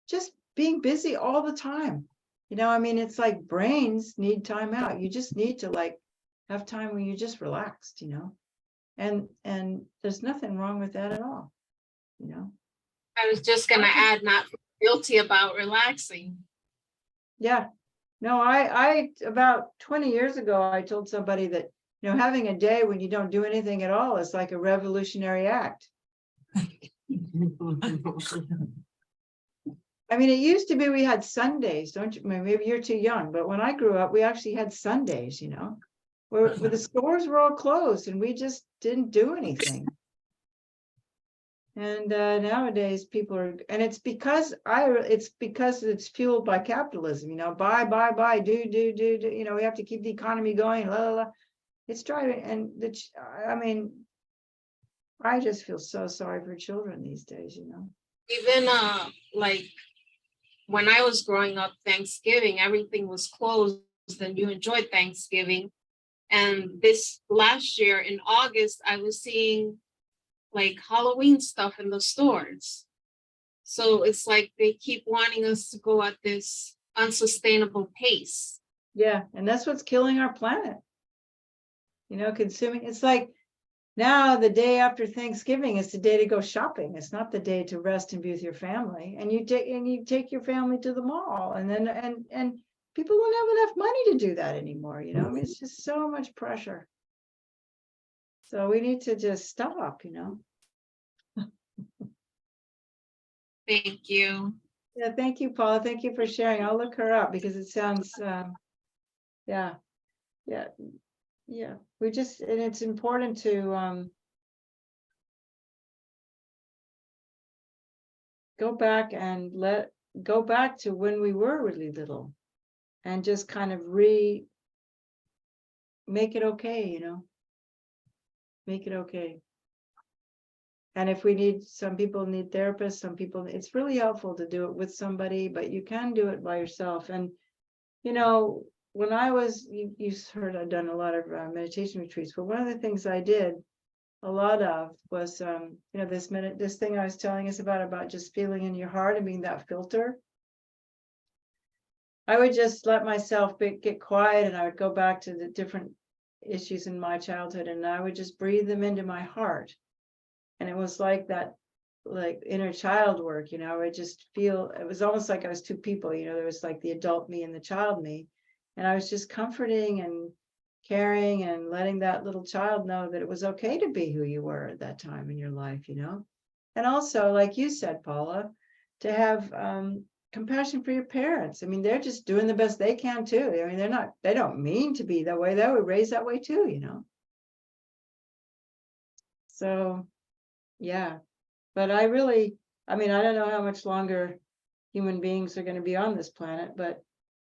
just being busy all the time. It's like brains need time out. You just need to like have time when you're just relaxed, and there's nothing wrong with that at all, I was just gonna add, not guilty about relaxing. Yeah. No, I about 20 years ago, I told somebody that, having a day when you don't do anything at all is like a revolutionary act. I mean, it used to be we had Sundays, don't you? Maybe you're too young, but when I grew up, we actually had Sundays, you know, where the stores were all closed and we just didn't do anything. And nowadays people are, and it's because it's fueled by capitalism, you know, buy, do, you know, we have to keep the economy going, la, la, la. It's driving, and I mean, I just feel so sorry for children these days, you know. Even like when I was growing up, Thanksgiving, everything was closed and you enjoyed Thanksgiving. And this last year in August, I was seeing like Halloween stuff in the stores. So it's like they keep wanting us to go at this unsustainable pace. Yeah, and that's what's killing our planet. You know, consuming, it's like now the day after Thanksgiving is the day to go shopping. It's not the day to rest and be with your family. And you take your family to the mall, and then and people don't have enough money to do that anymore, you know. I mean, it's just so much pressure. So we need to just stop, you know. Thank you. Yeah, thank you, Paula. Thank you for sharing. I'll look her up because it sounds, yeah. We just, and it's important to go back to when we were really little, and just kind of make it okay, you know. Make it okay. And if some people need therapists, some people, it's really helpful to do it with somebody, but you can do it by yourself. And, you know, when I was, you heard I've done a lot of meditation retreats, but one of the things I did a lot of was, you know, this thing I was telling us about just feeling in your heart and being that filter. I would just let myself get quiet, and I would go back to the different issues in my childhood, and I would just breathe them into my heart. And it was like that, like inner child work, you know. I just feel, it was almost like I was two people, you know. There was like the adult me and the child me, and I was just comforting and caring and letting that little child know that it was okay to be who you were at that time in your life, you know. And also, like you said, Paula, to have compassion for your parents. I mean, they're just doing the best they can too. I mean, they don't mean to be that way. They were raised that way too, you know. So yeah, but I mean, I don't know how much longer human beings are going to be on this planet, but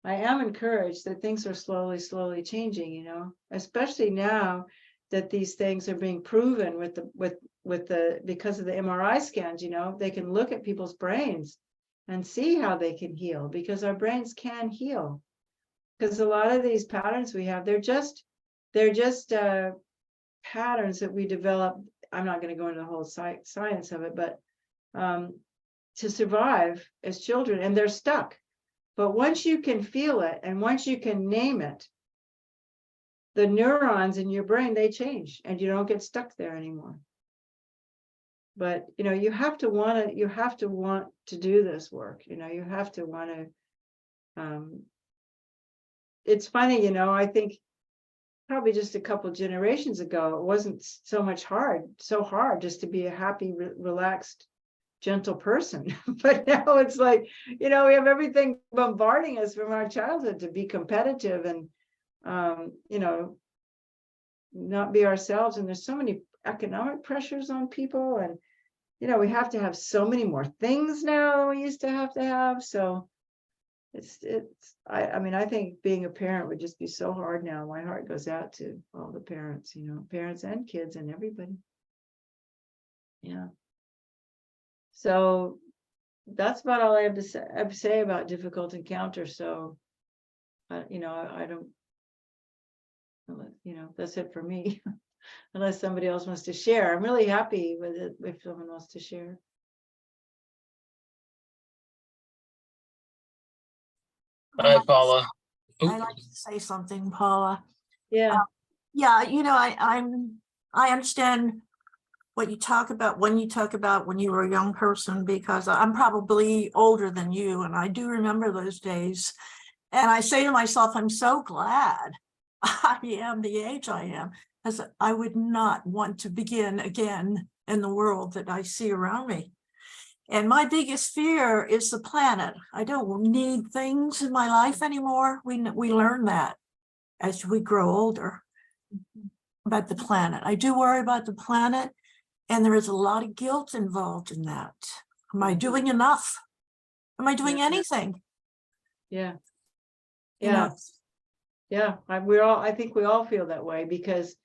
I am encouraged that things are slowly changing, you know, especially now that these things are being proven because of the MRI scans, you know. They can look at people's brains and see how they can heal, because our brains can heal. Because a lot of these patterns we have, they're just patterns that we develop. I'm not going to go into the whole science of it, but to survive as children, and they're stuck. But once you can feel it, and once you can name it, the neurons in your brain, they change, and you don't get stuck there anymore. But, you know, you have to want to do this work, you know. You have to want to, it's funny, you know, I think probably just a couple of generations ago, it wasn't so hard just to be a happy, relaxed, gentle person. But now it's like, you know, we have everything bombarding us from our childhood to be competitive and, you know, not be ourselves. And there's so many economic pressures on people, and, you know, we have to have so many more things now than we used to have. So I mean, I think being a parent would just be so hard now. My heart goes out to all the parents, you know, parents and kids and everybody. Yeah. So that's about all I have to say about difficult encounter. So, you know, I don't, you know, that's it for me. Unless somebody else wants to share. I'm really happy with it if someone wants to share. Hi, Paula. I'd like to say something, Paula. Yeah. Yeah, you know, I understand what you talk about when you were a young person, because I'm probably older than you, and I do remember those days. And I say to myself, I'm so glad I am the age I am, because I would not want to begin again in the world that I see around me. And my biggest fear is the planet. I don't need things in my life anymore. We learn that as we grow older about the planet. I do worry about the planet, and there is a lot of guilt involved in that. Am I doing enough? Am I doing Yeah. anything? Yeah. You Yeah. know, Yeah. I think we all feel that way because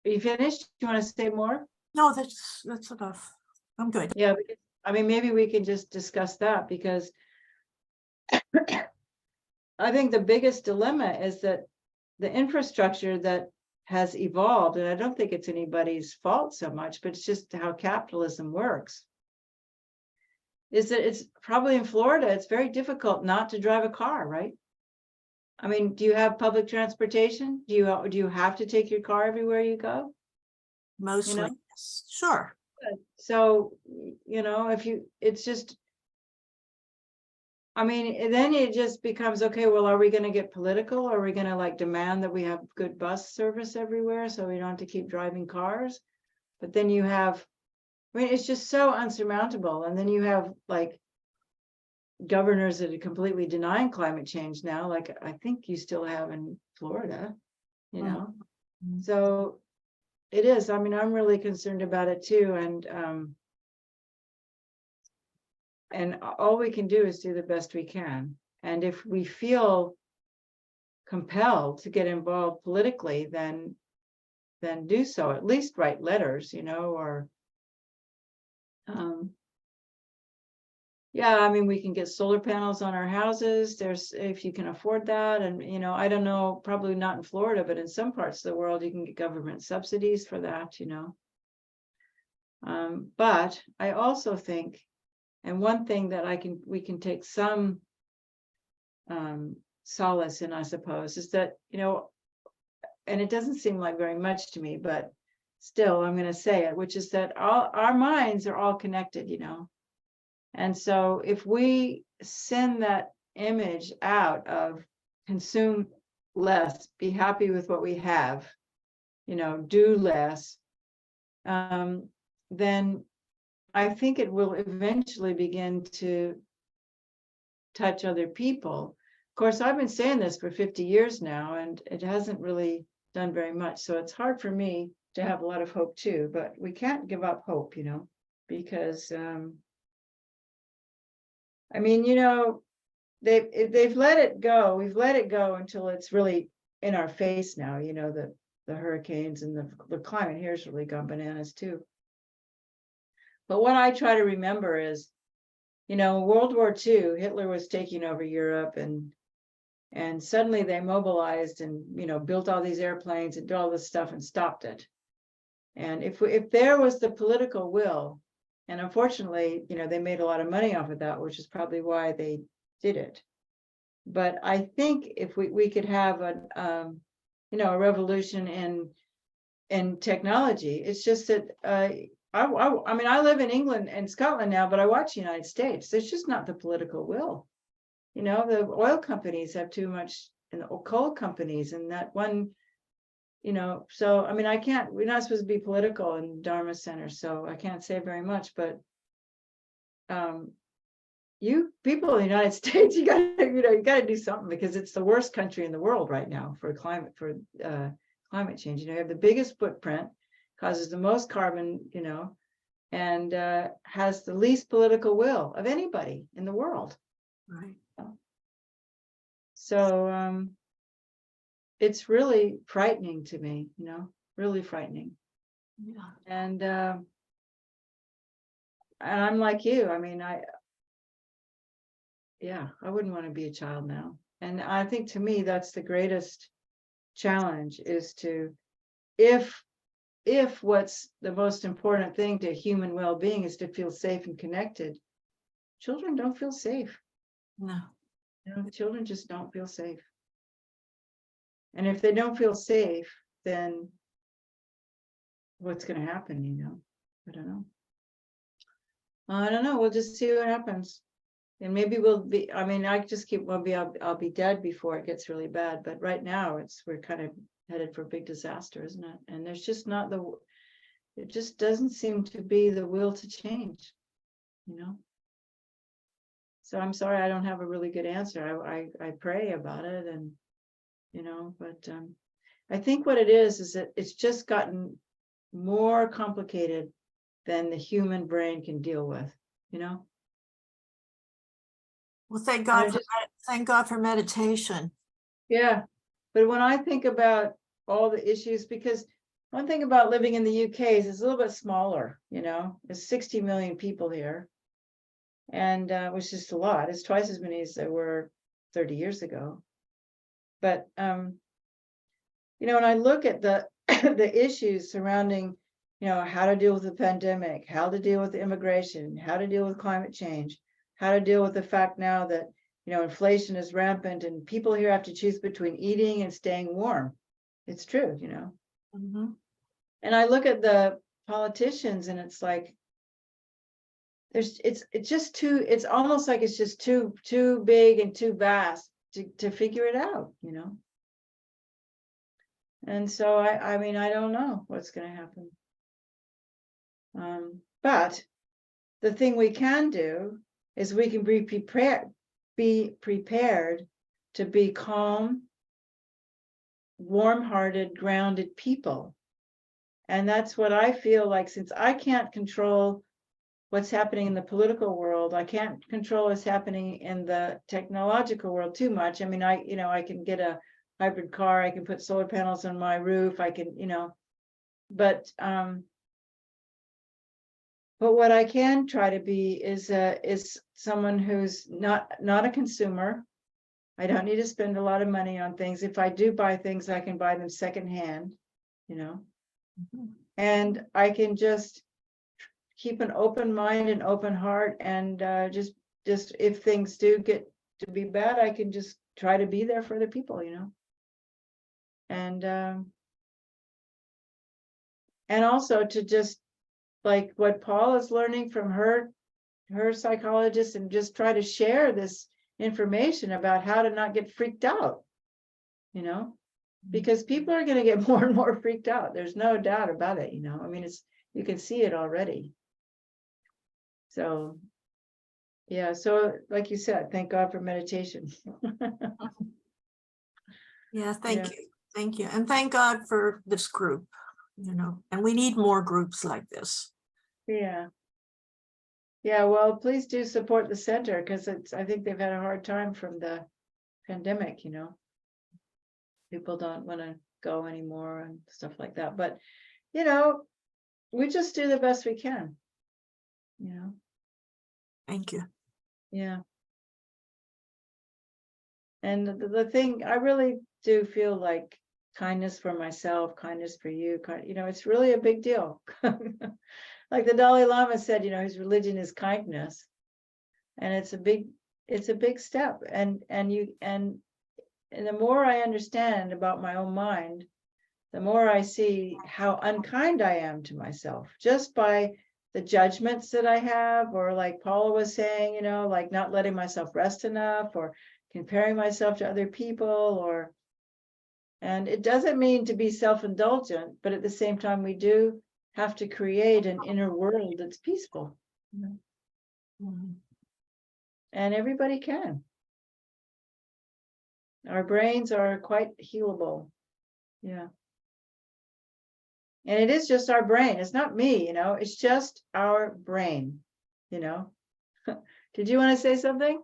are you finished? You want to say more? no, that's enough. I'm good. Yeah. Because, I mean, maybe we can just discuss that because I think the biggest dilemma is that the infrastructure that has evolved, and I don't think it's anybody's fault so much, but it's just how capitalism works, is that it's probably in Florida, it's very difficult not to drive a car, right? I mean, do you have public transportation? Do you have to take your car everywhere you go? Mostly, know? yes. Sure. So, it's just, I mean, and then it just becomes, okay, well, are we going to get political? Are we going to like demand that we have good bus service everywhere so we don't have to keep driving cars? But then you have, I mean, it's just so unsurmountable. And then you have like governors that are completely denying climate change now, like I think you still have in Florida, Mhm. So it is, I mean, I'm really concerned about it too. And all we can do is do the best we can. And if we feel compelled to get involved politically, then do so. At least write letters, or yeah, I mean, we can get solar panels on our houses. If you can afford that, and I don't know, probably not in Florida, but in some parts of the world, you can get government subsidies for that, But I also think, and one thing that we can take some solace in, I suppose, is that, and it doesn't seem like very much to me, but still, I'm going to say it, which is that all our minds are all connected, And so if we send that image out of consume less, be happy with what we have, do less, then I think it will eventually begin to touch other people. Of course, I've been saying this for 50 years now, and it hasn't really done very much. So it's hard for me to have a lot of hope too, but we can't give up hope, because I mean, they've let it go. We've let it go until it's really in our face now, the hurricanes and the climate here has really gone bananas too. But what I try to remember is, World War II, Hitler was taking over Europe and suddenly they mobilized and, built all these airplanes and did all this stuff and stopped it. And if there was the political will, and unfortunately, they made a lot of money off of that, which is probably why they did it. But I think if we could have a revolution in technology, it's just that I mean, I live in England and Scotland now, but I watch the United States. There's just not the political will. The oil companies have too much, and the coal companies, and that one. So I mean, we're not supposed to be political in Dharma Center, so I can't say very much, but you people in the United States, you gotta do something, because it's the worst country in the world right now for climate change. You have the biggest footprint, causes the most carbon, and has the least political will of anybody in the world. Right. So it's really frightening to me, really frightening. Yeah. And I'm like you. I mean, I wouldn't want to be a child now. And I think to me, that's the greatest challenge, is to, if what's the most important thing to human well-being is to feel safe and connected, children don't feel safe. No. Children just don't feel safe. And if they don't feel safe, then what's going to happen, I don't know. I don't know. We'll just see what happens. And maybe we'll be, I mean, I just keep, I'll be dead before it gets really bad. But right now we're kind of headed for a big disaster, isn't it? And there's just it just doesn't seem to be the will to change. you know? So I'm sorry, I don't have a really good answer. I pray about it and, you know, but I think what it is that it's just gotten more complicated than the human brain can deal with, you know? Well, thank I God, just- thank God for meditation. Yeah, but when I think about all the issues, because one thing about living in the UK is it's a little bit smaller, you know, there's 60 million people here. And which is a lot. It's twice as many as there were 30 years ago. But you know, when I look at the the issues surrounding, you know, how to deal with the pandemic, how to deal with immigration, how to deal with climate change, how to deal with the fact now that, you know, inflation is rampant and people here have to choose between eating and staying warm. It's true, you know. Mhm. And I look at the politicians and it's like, it's just too, it's almost like it's just too big and too vast to figure it out, you know. And so I mean, I don't know what's going to happen. But the thing we can do is we can be prepared to be calm, warm-hearted, grounded people. And that's what I feel like, since I can't control what's happening in the political world, I can't control what's happening in the technological world too much. I mean, you know, I can get a hybrid car, I can put solar panels on my roof, I can, you know, but what I can try to be is someone who's not a consumer. I don't need to spend a lot of money on things. If I do buy things, I can buy them secondhand, you know, and I can just keep an open mind and open heart, and just if things do get to be bad, I can just try to be there for the people, you know. And also to just, like what Paul is learning from her psychologist, and just try to share this information about how to not get freaked out, you know, because people are going to get more and more freaked out. There's no doubt about it, you know. I mean, you can see it already. So, yeah, so like you said, thank God for meditation. Yeah, thank Yeah. you. Thank you. And thank God for this group, you know, and we need more groups like this. Yeah. Yeah, well, please do support the center, because I think they've had a hard time from the pandemic, you know. People don't want to go anymore and stuff like that. But, you know, we just do the best we can, you know. Thank you. Yeah. And the thing, I really do feel like kindness for myself, kindness for you, you know, it's really a big deal. Like the Dalai Lama said, you know, his religion is kindness. And it's a big step. And the more I understand about my own mind, the more I see how unkind I am to myself, just by the judgments that I have, or like Paula was saying, you know, like not letting myself rest enough, or comparing myself to other people, and it doesn't mean to be self-indulgent, but at the same time, we do have to create an inner world that's peaceful, you know? Mhm. And everybody can. Our brains are quite healable. Yeah. And it is just our brain. It's not me, you know, it's just our brain, you know. Did you want to say something,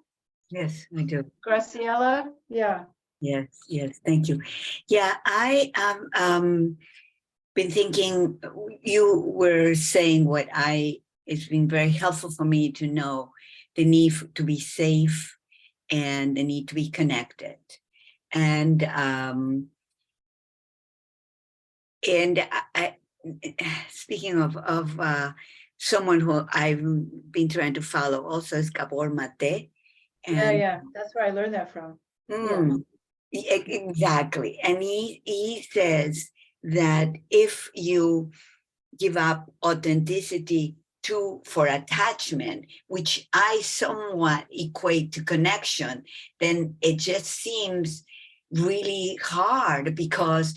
Yes, I do. Graciela? Yeah. Yes, yes, thank you. Yeah, I have been thinking, you were saying it's been very helpful for me to know the need to be safe and the need to be connected. And I speaking of someone who I've been trying to follow also is Gabor Mate. And Yeah, that's where I learned that from. Exactly. And he says that if you give up authenticity for attachment, which I somewhat equate to connection, then it just seems really hard, because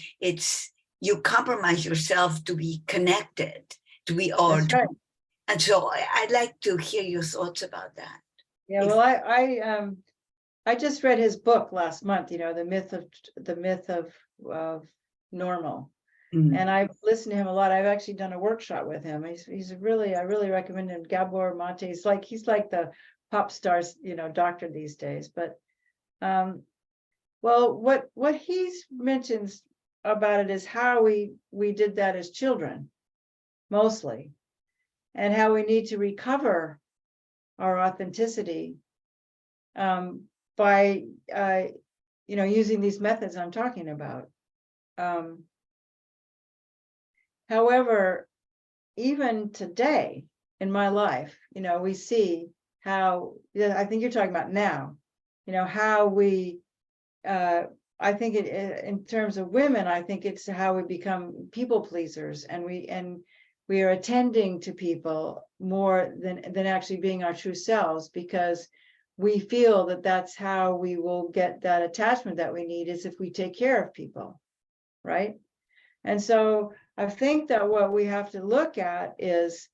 you compromise yourself to be connected, to be, or That's right. And so I'd like to hear your thoughts about that. Yeah, If- well, I just read his book last month, you know, the myth of normal. Mm. And I've listened to him a lot. I've actually done a workshop with him. I really recommend him. Gabor Mate. He's like the pop stars, you know, doctor these days. But well, what he mentions about it is how we did that as children, mostly, and how we need to recover our authenticity by you know, using these methods I'm talking about. However, even today in my life, you know, we see how, yeah, I think you're talking about now, you know, how we, I think in terms of women, I think it's how we become people pleasers, and we are attending to people more than actually being our true selves, because we feel that that's how we will get that attachment that we need, is if we take care of people, right? And so I think that what we have to look at is,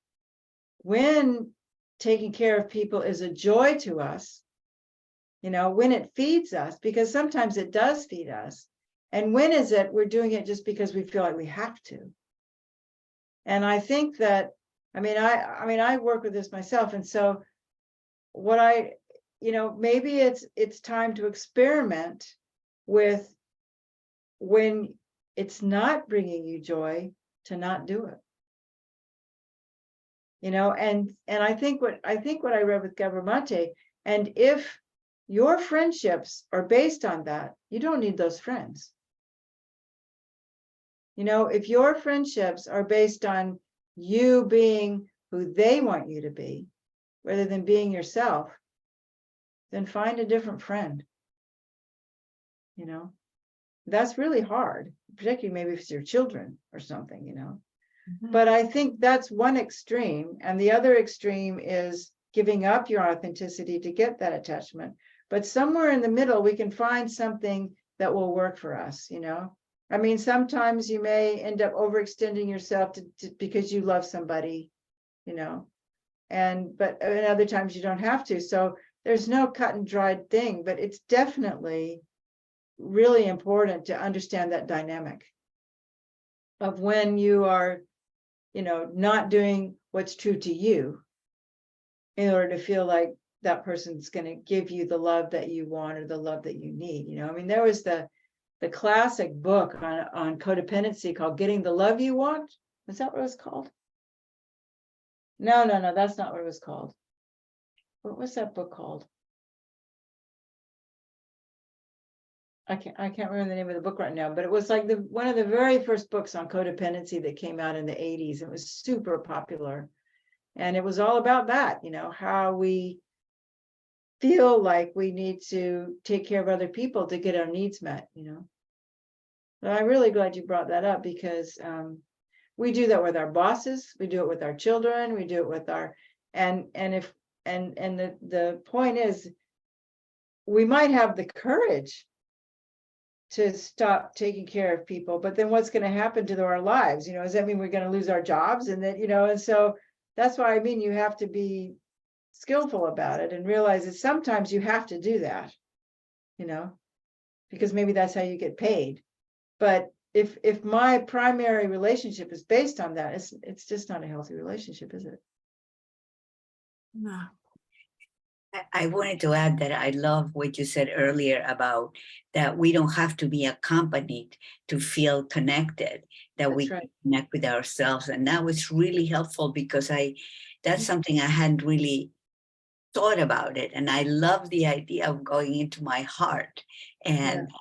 when taking care of people is a joy to us, you know, when it feeds us, because sometimes it does feed us, and when is it we're doing it just because we feel like we have to. And I think that, I mean, I work with this myself, and so what you know, maybe it's time to experiment with, when it's not bringing you joy, to not do it. You know, and I think what I read with Gabor Mate, and if your friendships are based on that, you don't need those friends. You know, if your friendships are based on you being who they want you to be, rather than being yourself, then find a different friend. You know, that's really hard, particularly maybe if it's your children or something, you know. But I think that's one extreme. And the other extreme is giving up your authenticity to get that attachment. But somewhere in the middle, we can find something that will work for us, you know. I mean, sometimes you may end up overextending yourself because you love somebody, you know, but in other times you don't have to. So there's no cut and dried thing, but it's definitely really important to understand that dynamic of when you are, you know, not doing what's true to you in order to feel like that person's going to give you the love that you want or the love that you need. You know, I mean, there was the classic book on codependency called Getting the Love You Want. Was that what it was called? No, that's not what it was called. What was that book called? I can't remember the name of the book right now, but it was like one of the very first books on codependency that came out in the 80s. It was super popular. And it was all about that, you know, how we feel like we need to take care of other people to get our needs met, you know. But I'm really glad you brought that up, because we do that with our bosses, we do it with our children, we do it with our, and the point is, we might have the courage to stop taking care of people, but then what's going to happen to our lives? You know, does that mean we're going to lose our jobs? And that, you know, and so that's why I mean, you have to be skillful about it and realize that sometimes you have to do that, you know, because maybe that's how you get paid. But if my primary relationship is based on that, it's just not a healthy relationship, is it? No. I wanted to add that I love what you said earlier about that we don't have to be accompanied to feel connected, that we That's right. connect with ourselves. And that was really helpful, because that's something I hadn't really thought about it. And I love the idea of going into my heart. And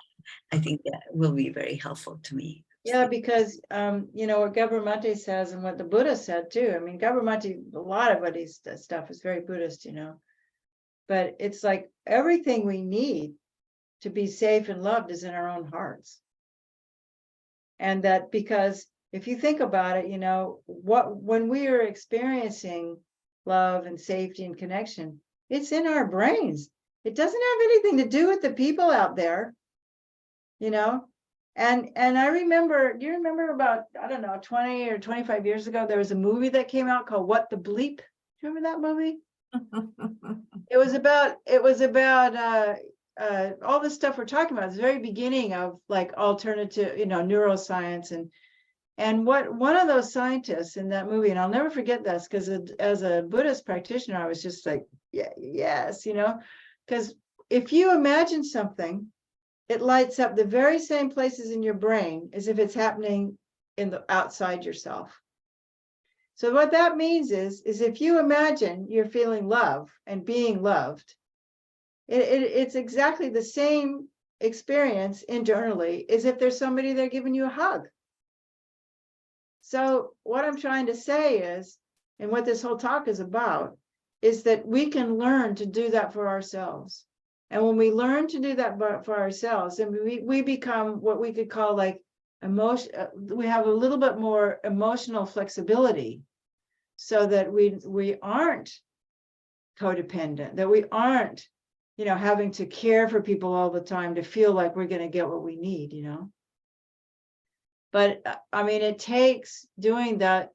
I think that will be very helpful to me. Yeah, because you know, what Gabor Mate says and what the Buddha said too. I mean, Gabor Mate, a lot of what his stuff is very Buddhist, you know. But it's like everything we need to be safe and loved is in our own hearts. And that, because if you think about it, you know, when we are experiencing love and safety and connection, it's in our brains. It doesn't have anything to do with the people out there, you know. And I remember, do you remember about, I don't know, 20 or 25 years ago, there was a movie that came out called What the Bleep? Do you remember that movie? It was about all the stuff we're talking about, the very beginning of like alternative, neuroscience, and what one of those scientists in that movie, and I'll never forget this, because as a Buddhist practitioner, I was just like, yeah, yes, because if you imagine something, it lights up the very same places in your brain as if it's happening in the outside yourself. So what that means is if you imagine you're feeling love and being loved, it's exactly the same experience internally as if there's somebody there giving you a hug. So what I'm trying to say is, and what this whole talk is about, is that we can learn to do that for ourselves. And when we learn to do that for ourselves, and we become what we could call like we have a little bit more emotional flexibility, so that we aren't codependent, that we aren't, having to care for people all the time to feel like we're going to get what we need, But I mean, it takes doing that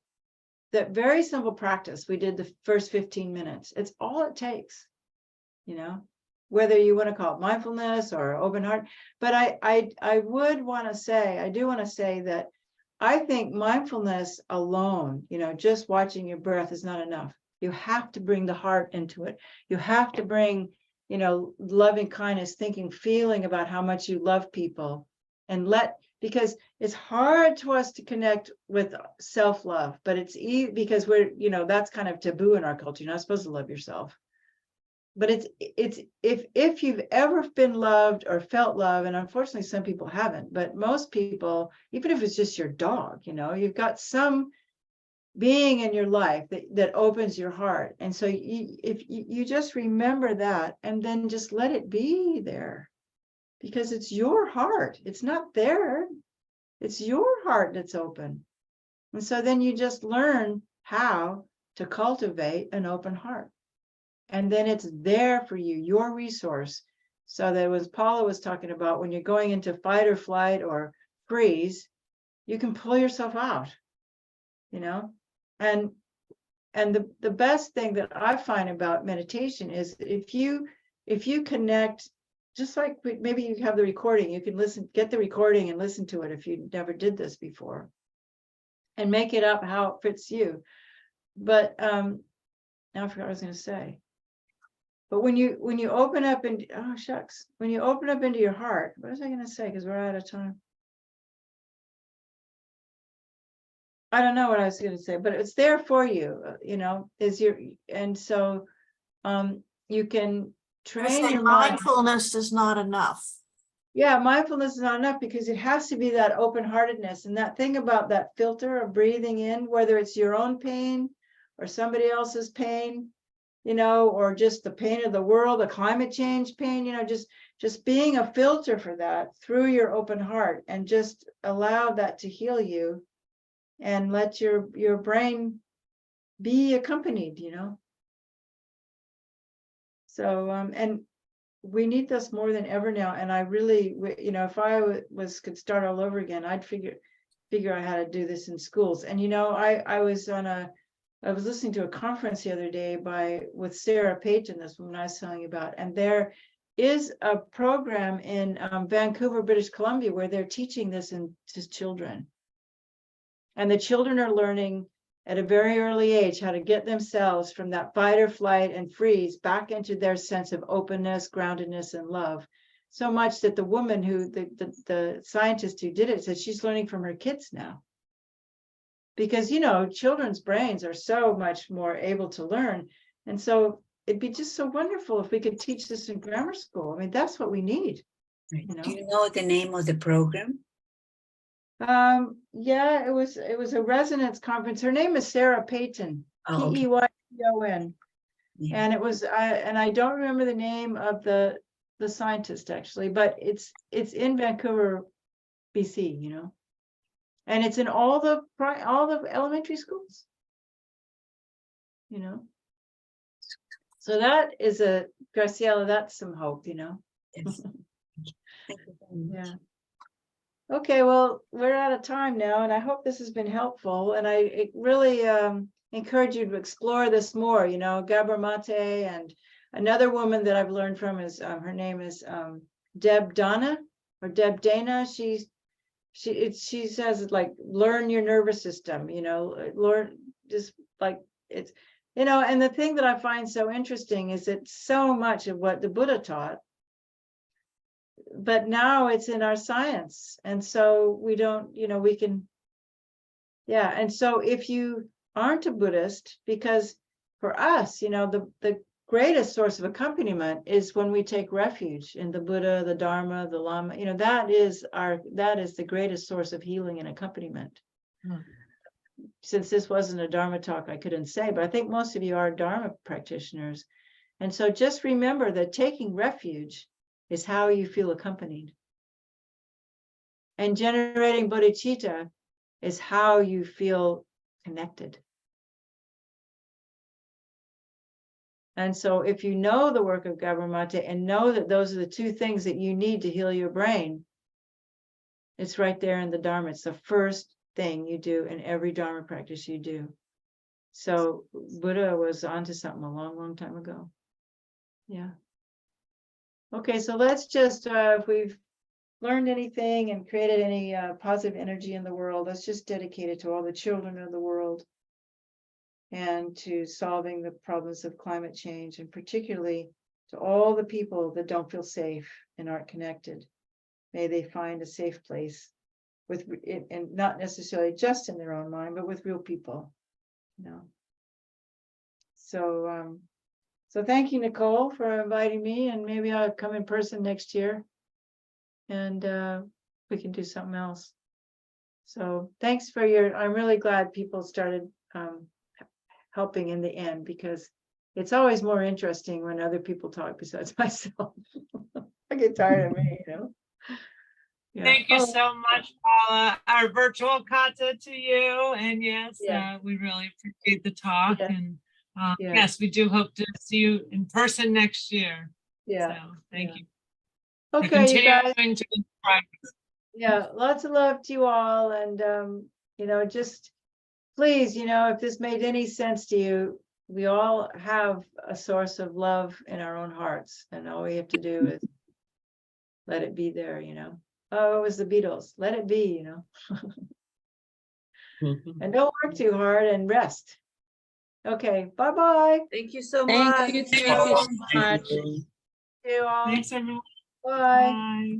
very simple practice. We did the first 15 minutes. It's all it takes, whether you want to call it mindfulness or open heart. But I do want to say that I think mindfulness alone, just watching your breath is not enough. You have to bring the heart into it. You have to bring, loving kindness, thinking, feeling about how much you love people, and because it's hard to us to connect with self-love, but it's easy because we're, that's kind of taboo in our culture. You're not supposed to love yourself. But it's if you've ever been loved or felt love, and unfortunately some people haven't, but most people, even if it's just your dog, you've got some being in your life that opens your heart. And so if you just remember that, and then just let it be there, because it's your heart. It's not there. It's your heart that's open. And so then you just learn how to cultivate an open heart. And then it's there for you, your resource. So that was Paula was talking about, when you're going into fight or flight or freeze, you can pull yourself out, and the best thing that I find about meditation is if you connect, just like maybe you have the recording, you can get the recording and listen to it if you never did this before, and make it up how it fits you. But now I forgot what I was going to say. But when you open up and when you open up into your heart, what was I going to say? Because we're out of time. I don't know what I was going to say, but it's there for you, and so you can train your mind. Mindfulness is not enough. Yeah, mindfulness is not enough, because it has to be that open-heartedness, and that thing about that filter of breathing in, whether it's your own pain or somebody else's pain, or just the pain of the world, the climate change pain, just being a filter for that through your open heart, and just allow that to heal you, and let your brain be accompanied, So, and we need this more than ever now. And I really, if I could start all over again, I'd figure out how to do this in schools. And, I was listening to a conference the other day with Sarah Payton, this woman I was telling you about, and there is a program in Vancouver, British Columbia, where they're teaching this to children. And the children are learning at a very early age how to get themselves from that fight or flight and freeze back into their sense of openness, groundedness, and love. So much that the woman the scientist who did it said she's learning from her kids now. Because, children's brains are so much more able to learn. And so it'd be just so wonderful if we could teach this in grammar school. I mean, that's what we need. Right. Do you know the name of the program? Yeah, it was a resonance conference. Her name is Sarah Payton, Peyton. Yeah. And it was, and I don't remember the name of the scientist actually, but it's in Vancouver, BC, and it's in all the elementary schools, So that is Graciela, that's some hope, Yes. Thank you very much. Yeah. Okay, well, we're out of time now, and I hope this has been helpful. And I really encourage you to explore this more. You know, Gabor Mate, and another woman that I've learned from is her name is Deb Dana or Deb Dana. She says like learn your nervous system. You know, learn just like it's and the thing that I find so interesting is that so much of what the Buddha taught, but now it's in our science. And so we don't, we can, and so if you aren't a Buddhist, because for us, the greatest source of accompaniment is when we take refuge in the Buddha, the Dharma, the Lama, that is the greatest source of healing and accompaniment. Since this wasn't a Dharma talk, I couldn't say, but I think most of you are Dharma practitioners. And so just remember that taking refuge is how you feel accompanied. And generating bodhicitta is how you feel connected. And so if you know the work of Gabor Mate and know that those are the two things that you need to heal your brain, it's right there in the Dharma. It's the first thing you do in every Dharma practice you do. So Buddha was onto something a long, long time ago. Yeah. Okay, so let's just, if we've learned anything and created any positive energy in the world, let's just dedicate it to all the children of the world and to solving the problems of climate change, and particularly to all the people that don't feel safe and aren't connected. May they find a safe place with, and not necessarily just in their own mind, but with real people, So, so thank you, Nicole, for inviting me, and maybe I'll come in person next year and we can do something else. So thanks for I'm really glad people started helping in the end, because it's always more interesting when other people talk besides myself. I get tired of me, Yeah. Thank you so much, Paula. Our virtual kata to you. And yes, we really appreciate the talk. Yeah. And Yeah. yes, we do hope to see you in person next year. Yeah. So thank you. Okay, you guys. Continuing to practice. Yeah, lots of love to you all. And, just please, if this made any sense to you, we all have a source of love in our own hearts. And all we have to do is let it be there, Oh, it was the Beatles. Let it be, And don't work too hard and rest. Okay, bye-bye. Thank you so much. Thank you so much. See you all. Thanks, everyone. Bye. Bye.